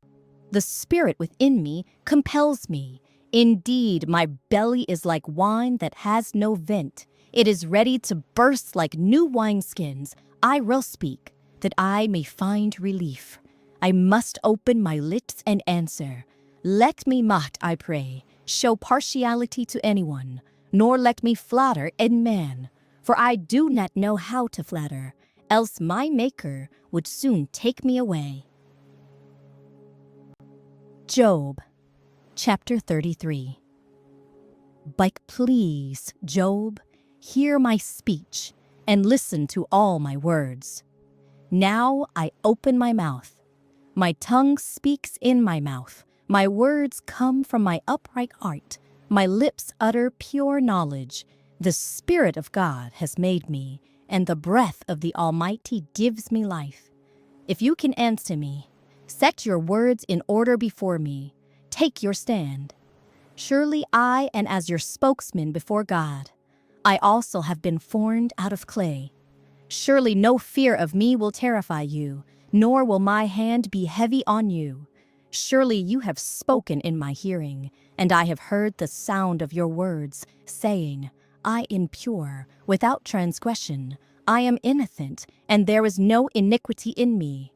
The spirit within me compels me. Indeed, my belly is like wine that has no vent. It is ready to burst like new wineskins. I will speak, that I may find relief. I must open my lips and answer. Let me not, I pray, show partiality to anyone, nor let me flatter in man. For I do not know how to flatter, else my Maker would soon take me away. Job, chapter 33. But please, Job, hear my speech, and listen to all my words. Now I open my mouth. My tongue speaks in my mouth. My words come from my upright heart. My lips utter pure knowledge. The Spirit of God has made me, and the breath of the Almighty gives me life. If you can answer me, set your words in order before me. Take your stand. Surely I am as your spokesman before God. I also have been formed out of clay. Surely no fear of me will terrify you, nor will my hand be heavy on you. Surely you have spoken in my hearing, and I have heard the sound of your words, saying, I am pure, without transgression. I am innocent, and there is no iniquity in me.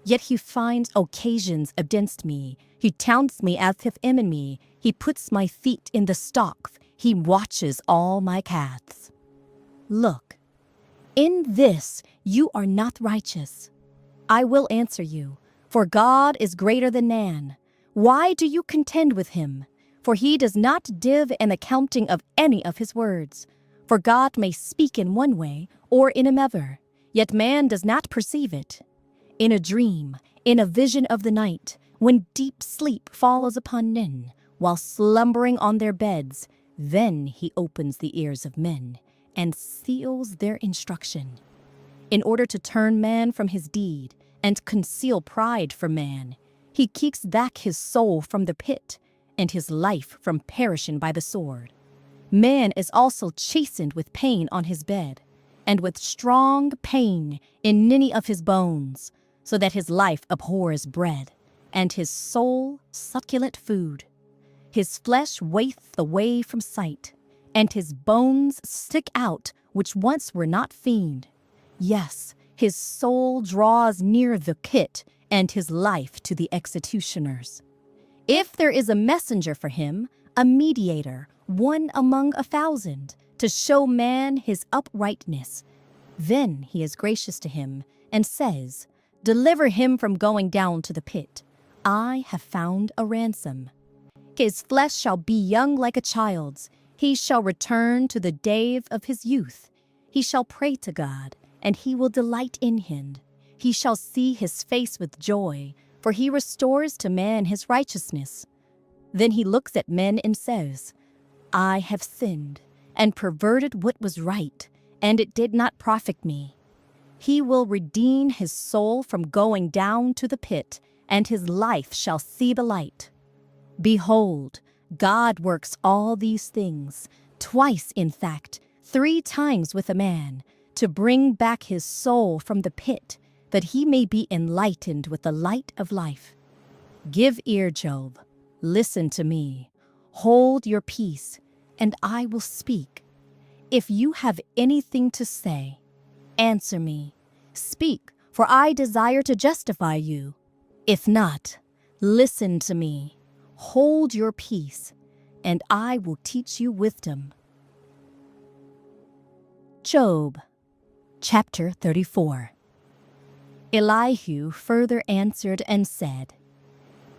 Yet he finds occasions against me. He taunts me as if enemy. He puts my feet in the stocks. He watches all my paths. Look, in this you are not righteous. I will answer you, for God is greater than man. Why do you contend with him? For he does not give an accounting of any of his words. For God may speak in one way or in another, yet man does not perceive it. In a dream, in a vision of the night, when deep sleep follows upon men, while slumbering on their beds, then he opens the ears of men and seals their instruction, in order to turn man from his deed and conceal pride from man. He keeps back his soul from the pit and his life from perishing by the sword. Man is also chastened with pain on his bed, and with strong pain in many of his bones, so that his life abhors bread, and his soul succulent food. His flesh waiteth away from sight, and his bones stick out which once were not feigned. Yes, his soul draws near the pit, and his life to the executioners. If there is a messenger for him, a mediator, one among 1,000, to show man his uprightness, then he is gracious to him, and says, Deliver him from going down to the pit. I have found a ransom. His flesh shall be young like a child's. He shall return to the day of his youth. He shall pray to God, and he will delight in him. He shall see his face with joy, for he restores to man his righteousness. Then he looks at men and says, I have sinned, and perverted what was right, and it did not profit me. He will redeem his soul from going down to the pit, and his life shall see the light. Behold, God works all these things, twice in fact, 3 times with a man, to bring back his soul from the pit, that he may be enlightened with the light of life. Give ear, Job. Listen to me. Hold your peace, and I will speak. If you have anything to say, answer me. Speak, for I desire to justify you. If not, listen to me. Hold your peace, and I will teach you wisdom. Job, chapter 34. Elihu further answered and said,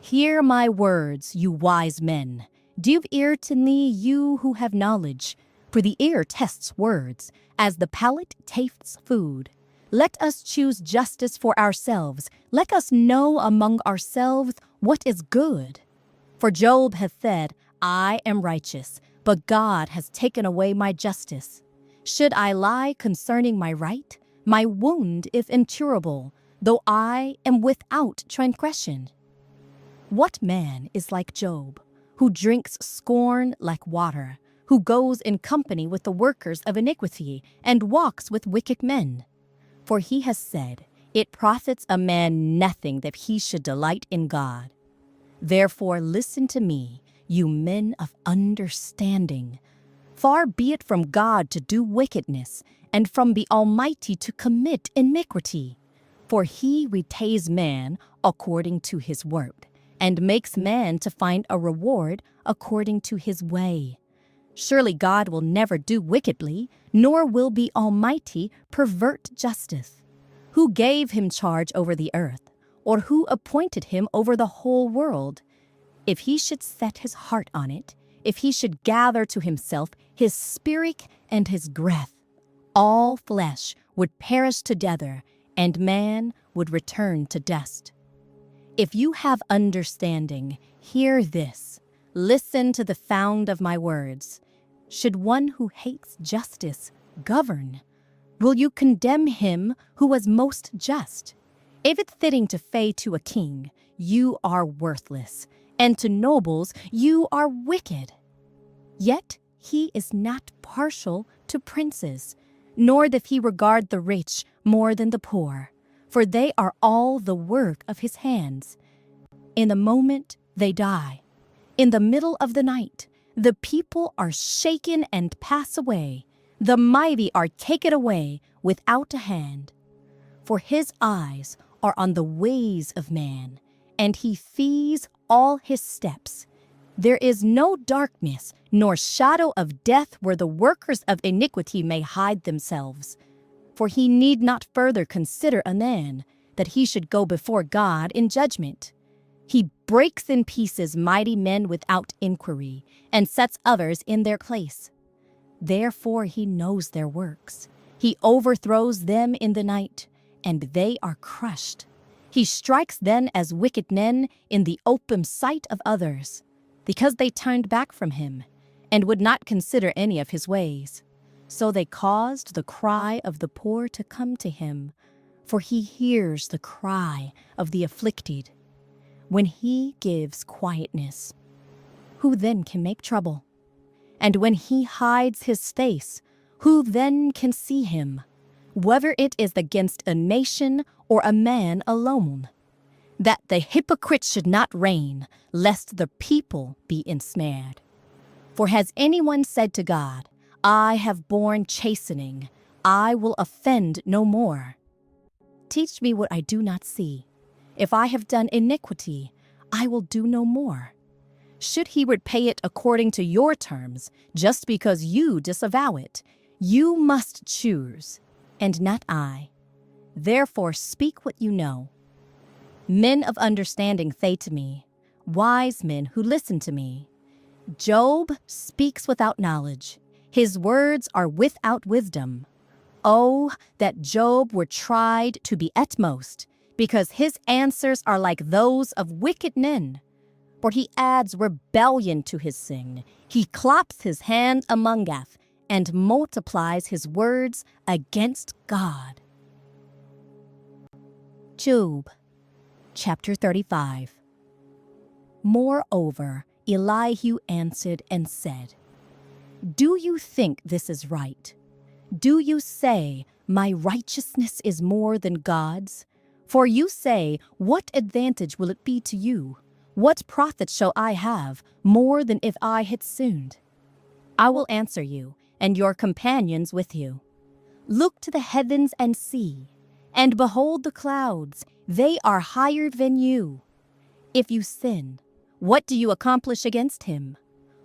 Hear my words, you wise men. Give ear to me, you who have knowledge. For the ear tests words, as the palate tastes food. Let us choose justice for ourselves. Let us know among ourselves what is good. For Job hath said, I am righteous, but God has taken away my justice. Should I lie concerning my right? My wound is incurable, though I am without transgression. What man is like Job, who drinks scorn like water, who goes in company with the workers of iniquity, and walks with wicked men? For he has said, "It profits a man nothing that he should delight in God." Therefore listen to me, you men of understanding. Far be it from God to do wickedness, and from the Almighty to commit iniquity. For he repays man according to his work, and makes man to find a reward according to his way. Surely God will never do wickedly, nor will the Almighty pervert justice. Who gave him charge over the earth, or who appointed him over the whole world? If he should set his heart on it, if he should gather to himself his spirit and his breath, all flesh would perish together, and man would return to dust. If you have understanding, hear this. Listen to the sound of my words. Should one who hates justice govern? Will you condemn him who was most just? If it's fitting to say to a king, "You are worthless," and to nobles, "You are wicked." Yet he is not partial to princes, nor doth he regard the rich more than the poor, for they are all the work of his hands. In a moment they die. In the middle of the night, the people are shaken and pass away. The mighty are taken away without a hand. For his eyes are on the ways of man, and he sees all his steps. There is no darkness nor shadow of death where the workers of iniquity may hide themselves. For he need not further consider a man, that he should go before God in judgment. He breaks in pieces mighty men without inquiry, and sets others in their place. Therefore he knows their works. He overthrows them in the night, and they are crushed. He strikes them as wicked men in the open sight of others, because they turned back from him, and would not consider any of his ways. So they caused the cry of the poor to come to him, for he hears the cry of the afflicted. When he gives quietness, who then can make trouble? And when he hides his face, who then can see him? Whether it is against a nation or a man alone, that the hypocrite should not reign, lest the people be ensnared. For has anyone said to God, "I have borne chastening, I will offend no more"? Teach me what I do not see. If I have done iniquity, I will do no more. Should he repay it according to your terms, just because you disavow it, you must choose, and not I. Therefore speak what you know. Men of understanding say to me, wise men who listen to me, Job speaks without knowledge. His words are without wisdom. Oh, that Job were tried to the utmost, because his answers are like those of wicked men. For he adds rebellion to his sin. He claps his hand among us, and multiplies his words against God. Job, chapter 35. Moreover, Elihu answered and said, Do you think this is right? Do you say, my righteousness is more than God's? For you say, what advantage will it be to you? What profit shall I have, more than if I had sinned? I will answer you, and your companions with you. Look to the heavens and see, and behold the clouds, they are higher than you. If you sin, what do you accomplish against him?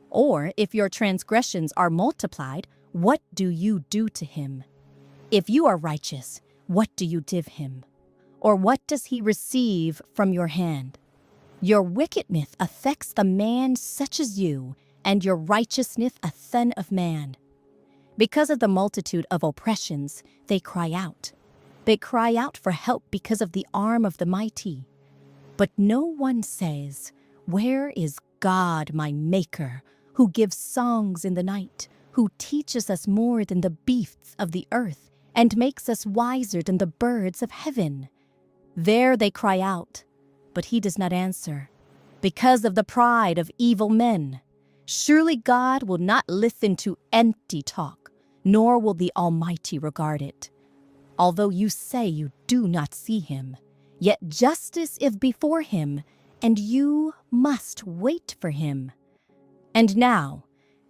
Or if your transgressions are multiplied, what do you do to him? If you are righteous, what do you give him? Or what does he receive from your hand? Your wickedness affects the man such as you, and your righteousness a son of man. Because of the multitude of oppressions, they cry out. They cry out for help because of the arm of the mighty. But no one says, Where is God, my Maker, who gives songs in the night, who teaches us more than the beasts of the earth, and makes us wiser than the birds of heaven? There they cry out, but he does not answer, because of the pride of evil men. Surely God will not listen to empty talk, nor will the Almighty regard it. although you say you do not see him. Yet justice is before him, and you must wait for him. And now,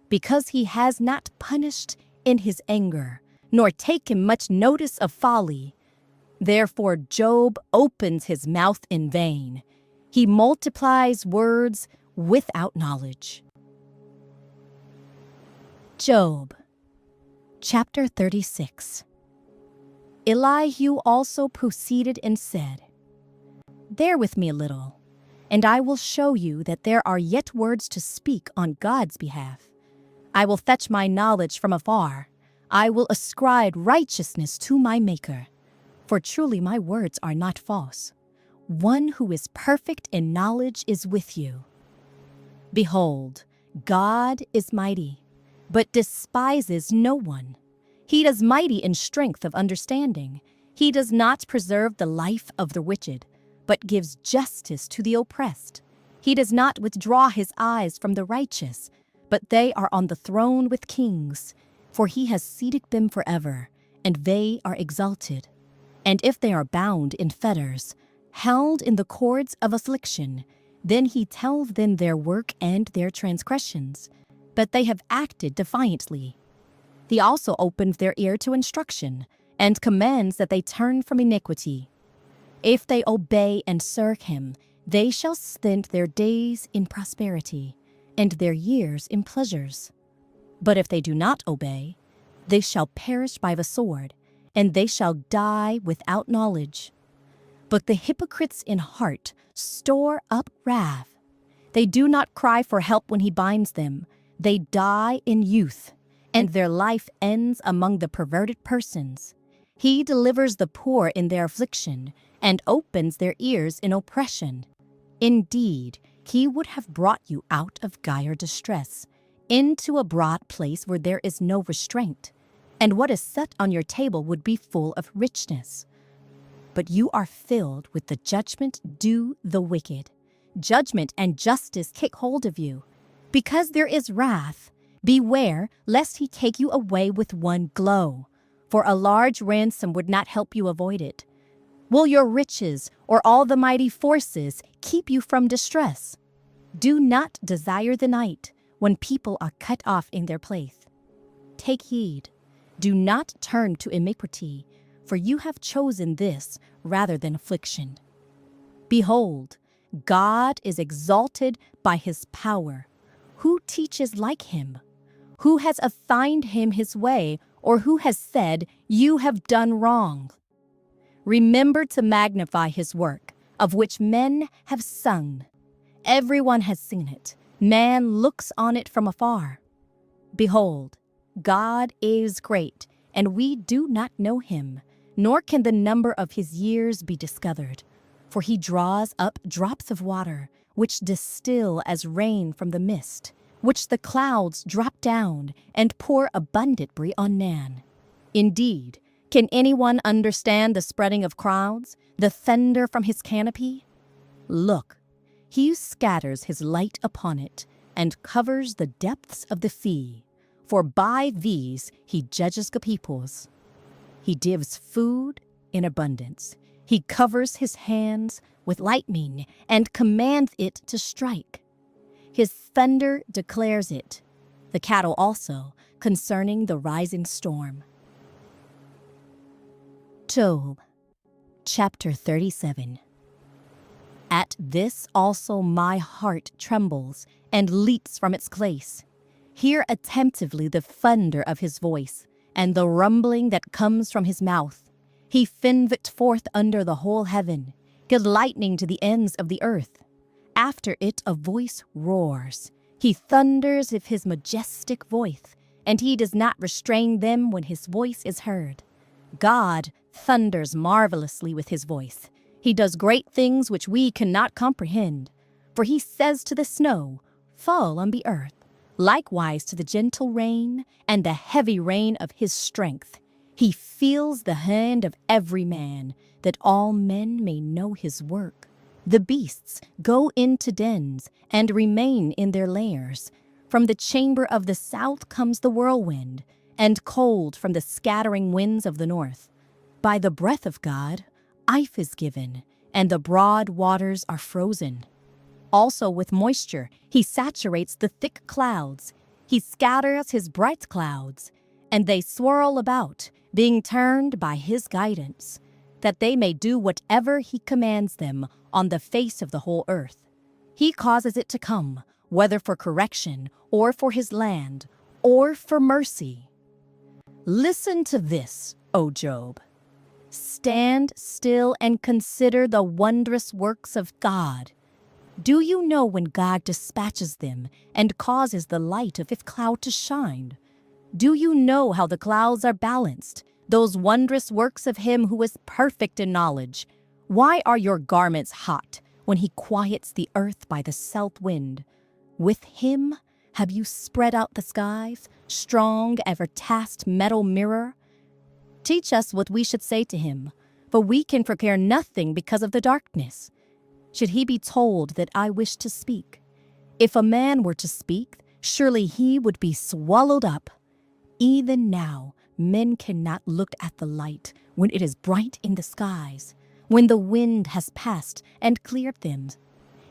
because he has not punished in his anger, nor taken much notice of folly, therefore Job opens his mouth in vain. He multiplies words without knowledge. Job, chapter 36. Elihu also proceeded and said, "Bear with me a little, and I will show you that there are yet words to speak on God's behalf. I will fetch my knowledge from afar. I will ascribe righteousness to my Maker. For truly my words are not false. One who is perfect in knowledge is with you. Behold, God is mighty, but despises no one. He is mighty in strength of understanding. He does not preserve the life of the wicked, but gives justice to the oppressed. He does not withdraw his eyes from the righteous, but they are on the throne with kings. For he has seated them forever, and they are exalted. And if they are bound in fetters, held in the cords of affliction, then he tells them their work and their transgressions. But they have acted defiantly. He also opens their ear to instruction, and commands that they turn from iniquity. If they obey and serve him, they shall spend their days in prosperity, and their years in pleasures. But if they do not obey, they shall perish by the sword, and they shall die without knowledge. But the hypocrites in heart store up wrath. They do not cry for help when he binds them. They die in youth, and their life ends among the perverted persons. He delivers the poor in their affliction, and opens their ears in oppression. Indeed, he would have brought you out of dire distress, into a broad place where there is no restraint, and what is set on your table would be full of richness. But you are filled with the judgment due the wicked. Judgment and justice take hold of you. Because there is wrath, beware lest he take you away with one blow, for a large ransom would not help you avoid it. Will your riches or all the mighty forces keep you from distress? Do not desire the night, when people are cut off in their place. Take heed. Do not turn to iniquity, for you have chosen this rather than affliction. Behold, God is exalted by his power. Who teaches like him? Who has assigned him his way, or who has said, "You have done wrong"? Remember to magnify his work, of which men have sung. Everyone has seen it. Man looks on it from afar. Behold, God is great, and we do not know him, nor can the number of his years be discovered. For he draws up drops of water, which distill as rain from the mist, which the clouds drop down and pour abundantly on man. Indeed, can anyone understand the spreading of clouds, the thunder from his canopy? Look, he scatters his light upon it, and covers the depths of the sea. For by these he judges the peoples. He gives food in abundance. He covers his hands with lightning, and commands it to strike. His thunder declares it, the cattle also, concerning the rising storm. Job, chapter 37. At this also my heart trembles, and leaps from its place. Hear attentively the thunder of his voice, and the rumbling that comes from his mouth. He sendeth forth under the whole heaven, give lightning to the ends of the earth. After it a voice roars. He thunders with his majestic voice, and he does not restrain them when his voice is heard. God thunders marvelously with his voice. He does great things which we cannot comprehend. For he says to the snow, "Fall on the earth," likewise to the gentle rain and the heavy rain of his strength. He feels the hand of every man, that all men may know his work. The beasts go into dens and remain in their lairs. From the chamber of the south comes the whirlwind, and cold from the scattering winds of the north. By the breath of God, life is given, and the broad waters are frozen. Also with moisture, he saturates the thick clouds. He scatters his bright clouds, and they swirl about, being turned by his guidance, that they may do whatever he commands them on the face of the whole earth. He causes it to come, whether for correction, or for his land, or for mercy. Listen to this, O Job. Stand still and consider the wondrous works of God. Do you know when God dispatches them and causes the light of his cloud to shine? Do you know how the clouds are balanced, those wondrous works of him who is perfect in knowledge? Why are your garments hot when he quiets the earth by the south wind? With him have you spread out the skies, strong ever-tasked metal mirror? Teach us what we should say to him, for we can prepare nothing because of the darkness. Should he be told that I wish to speak? If a man were to speak, surely he would be swallowed up. Even now, men cannot look at the light when it is bright in the skies, when the wind has passed and cleared them.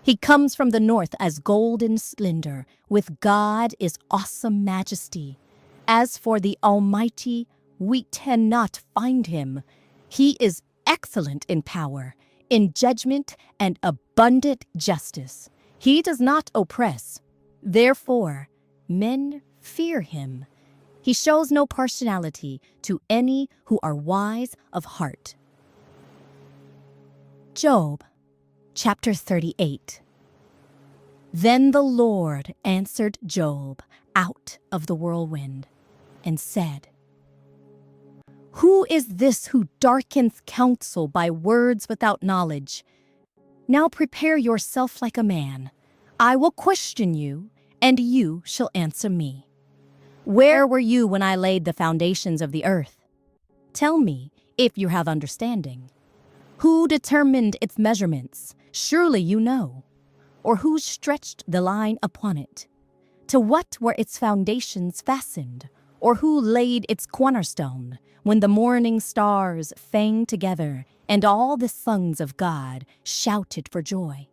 He comes from the north as golden splendor, with God is awesome majesty. As for the Almighty, we cannot find him. He is excellent in power, in judgment and abundant justice. He does not oppress. Therefore, men fear him. He shows no partiality to any who are wise of heart. Job, chapter 38. Then the Lord answered Job out of the whirlwind and said, Who is this who darkens counsel by words without knowledge? Now prepare yourself like a man. I will question you, and you shall answer me. Where were you when I laid the foundations of the earth? Tell me, if you have understanding. Who determined its measurements? Surely you know. Or who stretched the line upon it? To what were its foundations fastened? Or who laid its cornerstone, when the morning stars sang together, and all the sons of God shouted for joy?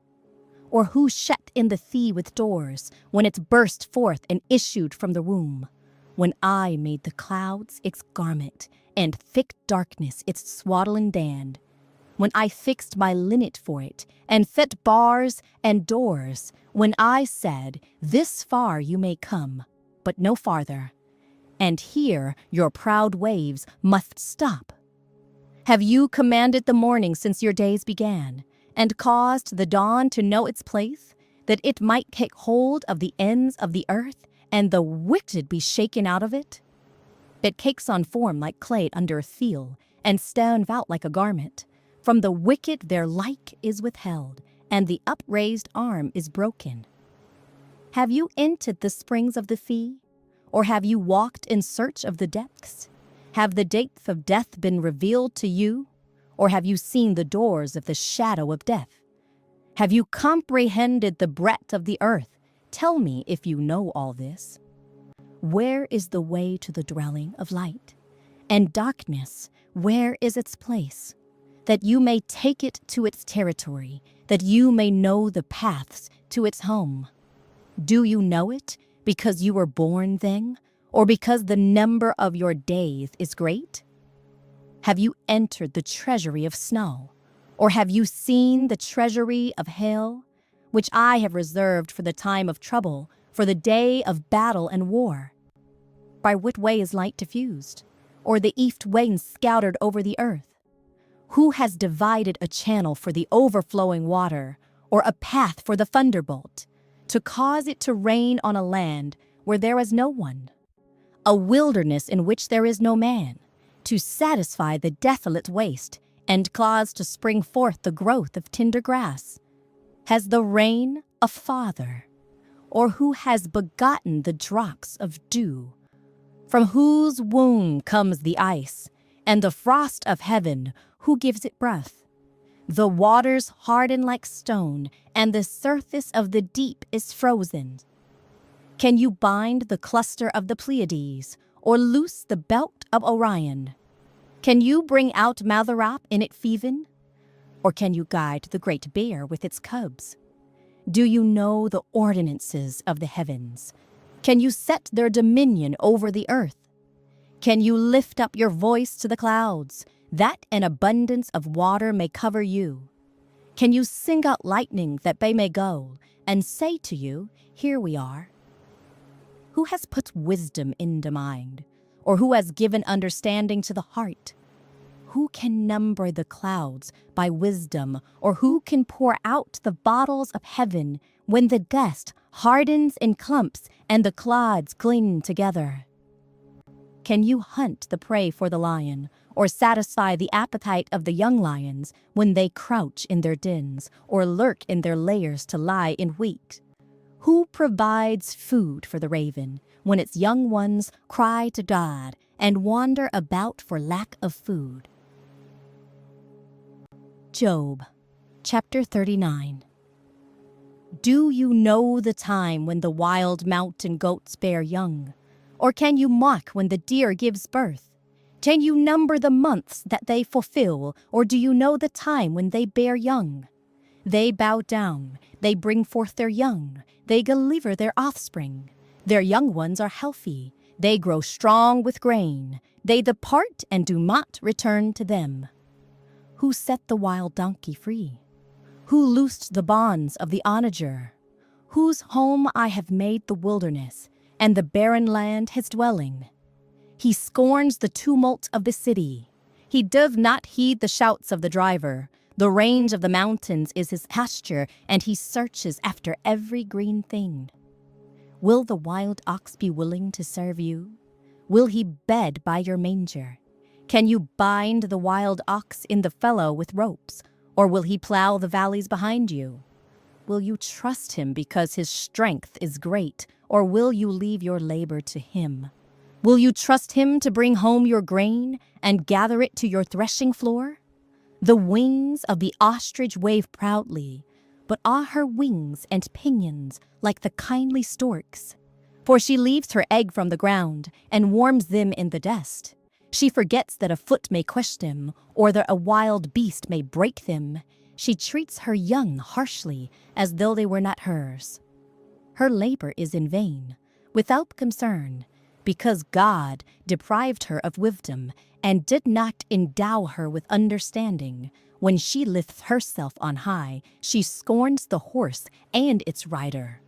Or who shut in the sea with doors, when it burst forth and issued from the womb? When I made the clouds its garment, and thick darkness its swaddling band, when I fixed my linnet for it, and set bars and doors, when I said, This far you may come, but no farther, and here your proud waves must stop. Have you commanded the morning since your days began, and caused the dawn to know its place, that it might take hold of the ends of the earth, and the wicked be shaken out of it? It takes on form like clay under a seal, and stands out like a garment. From the wicked their like is withheld, and the upraised arm is broken. Have you entered the springs of the sea? Or have you walked in search of the depths? Have the depths of death been revealed to you? Or have you seen the doors of the shadow of death? Have you comprehended the breadth of the earth? Tell me if you know all this. Where is the way to the dwelling of light? And darkness, where is its place? That you may take it to its territory, that you may know the paths to its home. Do you know it because you were born then, or because the number of your days is great? Have you entered the treasury of snow, or have you seen the treasury of hail, which I have reserved for the time of trouble, for the day of battle and war? By what way is light diffused, or the east wind scattered over the earth? Who has divided a channel for the overflowing water, or a path for the thunderbolt, to cause it to rain on a land where there is no one, a wilderness in which there is no man, to satisfy the desolate waste, and cause to spring forth the growth of tender grass? Has the rain a father, or who has begotten the drops of dew? From whose womb comes the ice, and the frost of heaven, who gives it breath? The waters harden like stone, and the surface of the deep is frozen. Can you bind the cluster of the Pleiades, or loose the belt of Orion? Can you bring out Matharop in its feven? Or can you guide the great bear with its cubs? Do you know the ordinances of the heavens? Can you set their dominion over the earth? Can you lift up your voice to the clouds, that an abundance of water may cover you? Can you sing out lightning that they may go, and say to you, Here we are? Who has put wisdom in the mind, or who has given understanding to the heart? Who can number the clouds by wisdom, or who can pour out the bottles of heaven when the dust hardens in clumps and the clods cling together? Can you hunt the prey for the lion, or satisfy the appetite of the young lions when they crouch in their dens, or lurk in their lairs to lie in wait? Who provides food for the raven when its young ones cry to God and wander about for lack of food? Job, chapter 39. Do you know the time when the wild mountain goats bear young? Or can you mock when the deer gives birth? Can you number the months that they fulfill, or do you know the time when they bear young? They bow down, they bring forth their young, they deliver their offspring. Their young ones are healthy, they grow strong with grain, they depart and do not return to them. Who set the wild donkey free? Who loosed the bonds of the onager? Whose home I have made the wilderness, and the barren land his dwelling. He scorns the tumult of the city. He does not heed the shouts of the driver. The range of the mountains is his pasture, and he searches after every green thing. Will the wild ox be willing to serve you? Will he bed by your manger? Can you bind the wild ox in the fallow with ropes, or will he plow the valleys behind you? Will you trust him because his strength is great, or will you leave your labor to him? Will you trust him to bring home your grain and gather it to your threshing floor? The wings of the ostrich wave proudly, but are her wings and pinions like the kindly stork's? For she leaves her egg from the ground and warms them in the dust. She forgets that a foot may crush them, or that a wild beast may break them. She treats her young harshly, as though they were not hers. Her labor is in vain, without concern, because God deprived her of wisdom and did not endow her with understanding. When she lifts herself on high, she scorns the horse and its rider.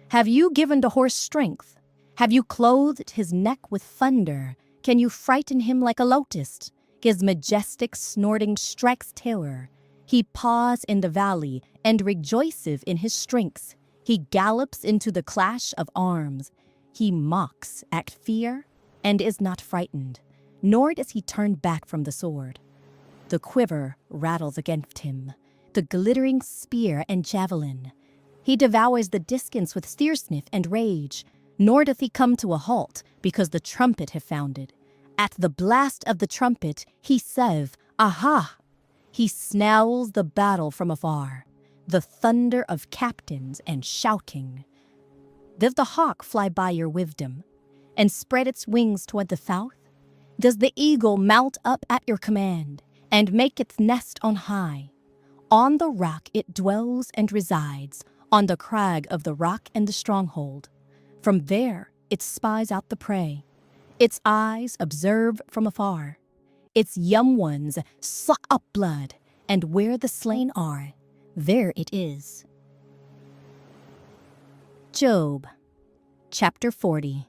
Have you given the horse strength? Have you clothed his neck with thunder? Can you frighten him like a locust? His majestic snorting strikes terror. He paws in the valley and rejoices in his strength. He gallops into the clash of arms. He mocks at fear and is not frightened, nor does he turn back from the sword. The quiver rattles against him, the glittering spear and javelin. He devours the discus with fierceness and rage, nor doth he come to a halt, because the trumpet have founded. At the blast of the trumpet he says, Aha! He smells the battle from afar, the thunder of captains and shouting. Does the hawk fly by your wisdom, and spread its wings toward the south? Does the eagle mount up at your command, and make its nest on high? On the rock it dwells and resides, on the crag of the rock and the stronghold. From there it spies out the prey. Its eyes observe from afar. Its young ones suck up blood, and where the slain are, there it is. Job, chapter 40.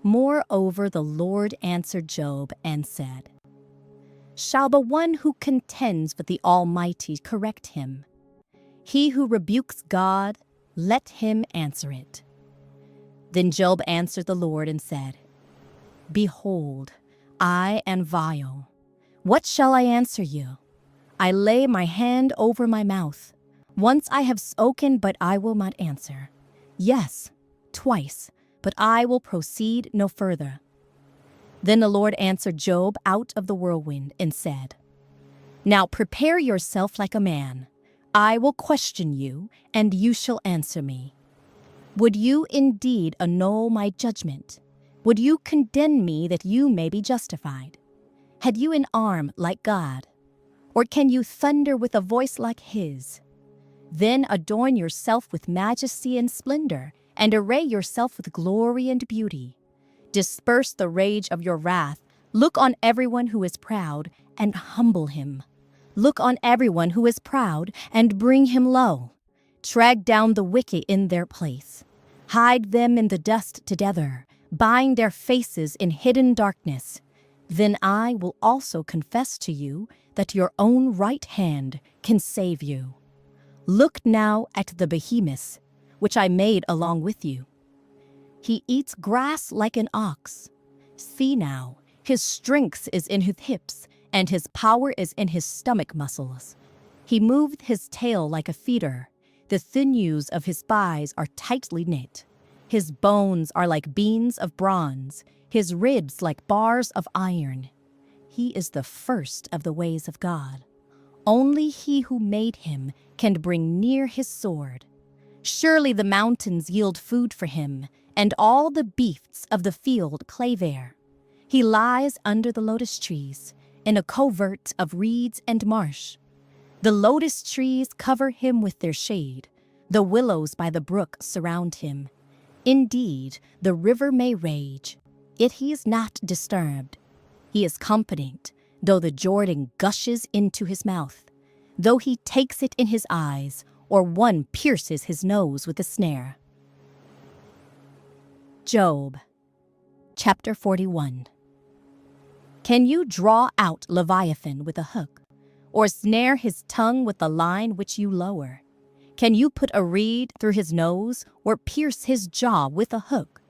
Moreover, the Lord answered Job and said, Shall the one who contends with the Almighty correct him? He who rebukes God, let him answer it. Then Job answered the Lord and said, Behold, I am vile. What shall I answer you? I lay my hand over my mouth. Once I have spoken, but I will not answer. Yes, twice, but I will proceed no further. Then the Lord answered Job out of the whirlwind and said, Now prepare yourself like a man. I will question you, and you shall answer me. Would you indeed annul my judgment? Would you condemn me that you may be justified? Had you an arm like God? Or can you thunder with a voice like his? Then adorn yourself with majesty and splendor, and array yourself with glory and beauty. Disperse the rage of your wrath. Look on everyone who is proud, and humble him. Look on everyone who is proud, and bring him low. Drag down the wicked in their place. Hide them in the dust together. Bind their faces in hidden darkness. Then I will also confess to you that your own right hand can save you. Look now at the behemoth, which I made along with you. He eats grass like an ox. See now, his strength is in his hips, and his power is in his stomach muscles. He moved his tail like a feeder. The sinews of his thighs are tightly knit. His bones are like beams of bronze, his ribs like bars of iron. He is the first of the ways of God. Only he who made him can bring near his sword. Surely the mountains yield food for him, and all the beasts of the field clay there. He lies under the lotus trees, in a covert of reeds and marsh. The lotus trees cover him with their shade. The willows by the brook surround him. Indeed, the river may rage, yet he is not disturbed. He is confident, though the Jordan gushes into his mouth, though he takes it in his eyes, or one pierces his nose with a snare. Job, chapter 41. Can you draw out Leviathan with a hook, or snare his tongue with the line which you lower? Can you put a reed through his nose, or pierce his jaw with a hook?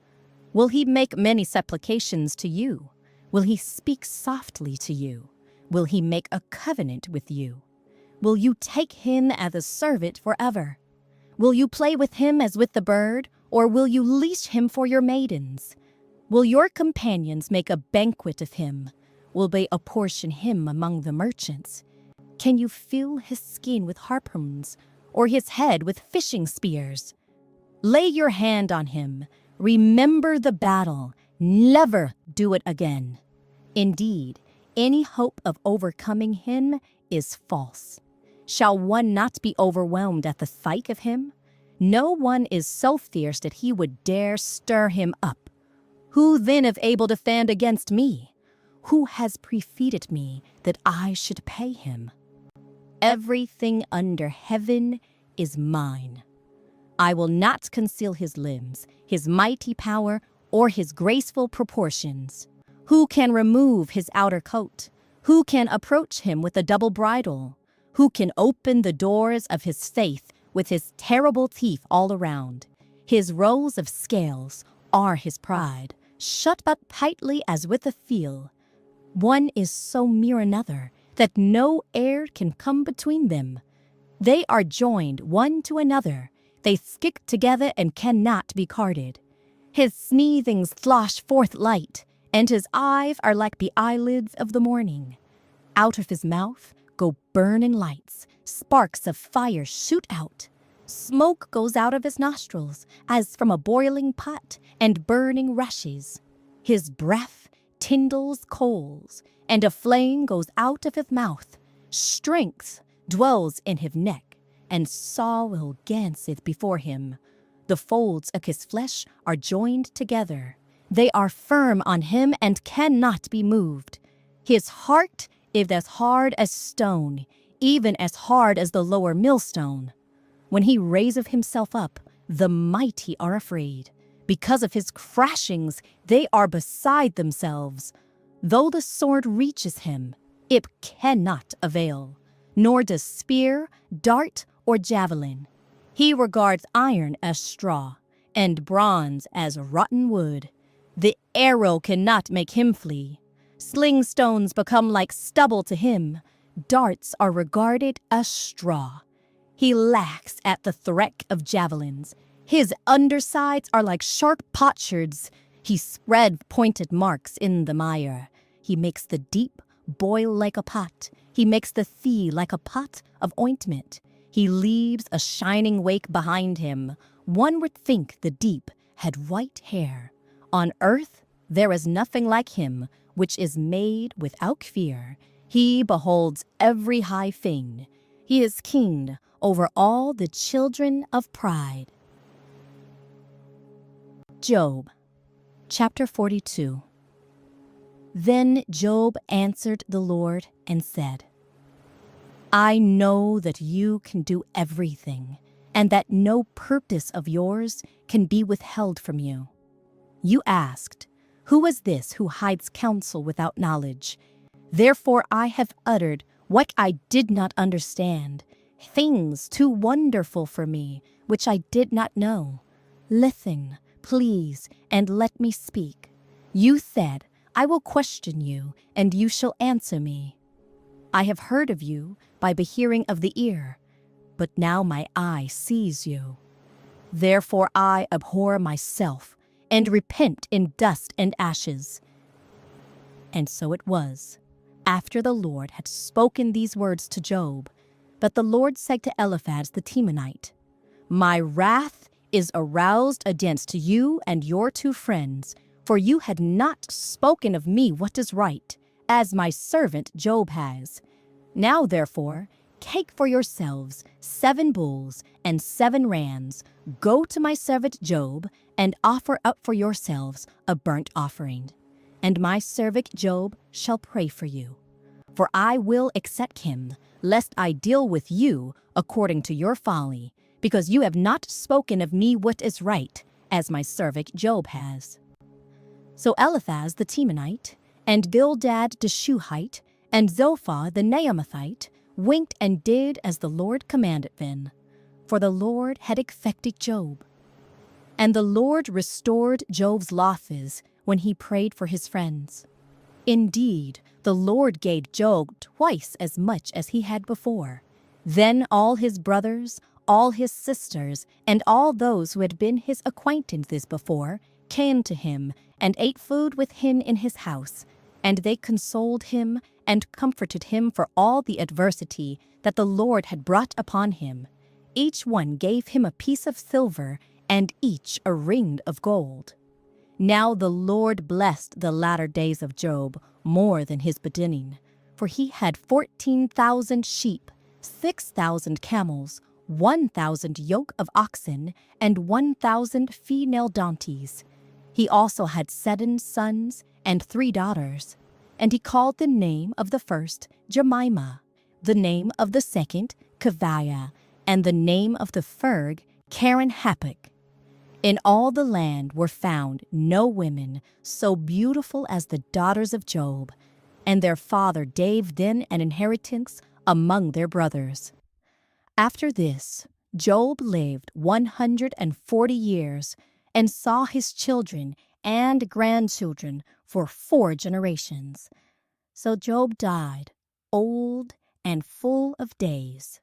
Will he make many supplications to you? Will he speak softly to you? Will he make a covenant with you? Will you take him as a servant forever? Will you play with him as with the bird, or will you leash him for your maidens? Will your companions make a banquet of him? Will they apportion him among the merchants? Can you fill his skin with harpoons, or his head with fishing spears? Lay your hand on him. Remember the battle. Never do it again. Indeed, any hope of overcoming him is false. Shall one not be overwhelmed at the sight of him? No one is so fierce that he would dare stir him up. Who then is able to stand against me? Who has preceded me that I should pay him? Everything under heaven is mine. I will not conceal his limbs, his mighty power, or his graceful proportions. Who can remove his outer coat? Who can approach him with a double bridle? Who can open the doors of his safe with his terrible teeth all around? His rows of scales are his pride, shut up tightly as with a seal. One is so near another that no air can come between them. They are joined one to another. They stick together and cannot be parted. His sneezings flash forth light, and his eyes are like the eyelids of the morning. Out of his mouth go burning lights. Sparks of fire shoot out. Smoke goes out of his nostrils as from a boiling pot, and burning rushes. His breath kindles coals, and a flame goes out of his mouth. Strength dwells in his neck, and sorrow danceth before him. The folds of his flesh are joined together. They are firm on him and cannot be moved. His heart is as hard as stone, even as hard as the lower millstone. When he raiseth himself up, the mighty are afraid. Because of his crashings, they are beside themselves. Though the sword reaches him, it cannot avail, nor does spear, dart, or javelin. He regards iron as straw, and bronze as rotten wood. The arrow cannot make him flee. Sling stones become like stubble to him. Darts are regarded as straw. He laughs at the threat of javelins. His undersides are like sharp potsherds. He spread pointed marks in the mire. He makes the deep boil like a pot. He makes the sea like a pot of ointment. He leaves a shining wake behind him. One would think the deep had white hair. On earth there is nothing like him, which is made without fear. He beholds every high thing. He is king over all the children of pride. Job, chapter 42. Then Job answered the Lord and said, I know that you can do everything, and that no purpose of yours can be withheld from you. You asked, who is this who hides counsel without knowledge? Therefore I have uttered what I did not understand, things too wonderful for me, which I did not know. Listen, please, and let me speak. You said, I will question you, and you shall answer me. I have heard of you by the hearing of the ear, but now my eye sees you. Therefore I abhor myself, and repent in dust and ashes. And so it was, after the Lord had spoken these words to Job, that the Lord said to Eliphaz the Temanite, My wrath is aroused against you and your 2 friends, for you had not spoken of me what is right, as my servant Job has. Now therefore, take for yourselves 7 bulls and 7 rams, go to my servant Job, and offer up for yourselves a burnt offering. And my servant Job shall pray for you. For I will accept him, lest I deal with you according to your folly, because you have not spoken of me what is right, as my servant Job has. So Eliphaz the Temanite, and Bildad the Shuhite, and Zophar the Naamathite winked and did as the Lord commanded them, for the Lord had affected Job. And the Lord restored Job's losses when he prayed for his friends. Indeed, the Lord gave Job twice as much as he had before. Then all his brothers, all his sisters, and all those who had been his acquaintances before came to him and ate food with him in his house, and they consoled him and comforted him for all the adversity that the Lord had brought upon him. Each one gave him a piece of silver, and each a ring of gold. Now the Lord blessed the latter days of Job more than his beginning, for he had 14,000 sheep, 6,000 camels, 1,000 yoke of oxen, and 1,000 female donkeys. He also had 7 sons and 3 daughters, and he called the name of the first Jemimah, the name of the second Keviah, and the name of the third Karen-Happuch. In all the land were found no women so beautiful as the daughters of Job, and their father gave them an inheritance among their brothers. After this, Job lived 140 years, and saw his children and grandchildren for 4 generations. So Job died, old and full of days.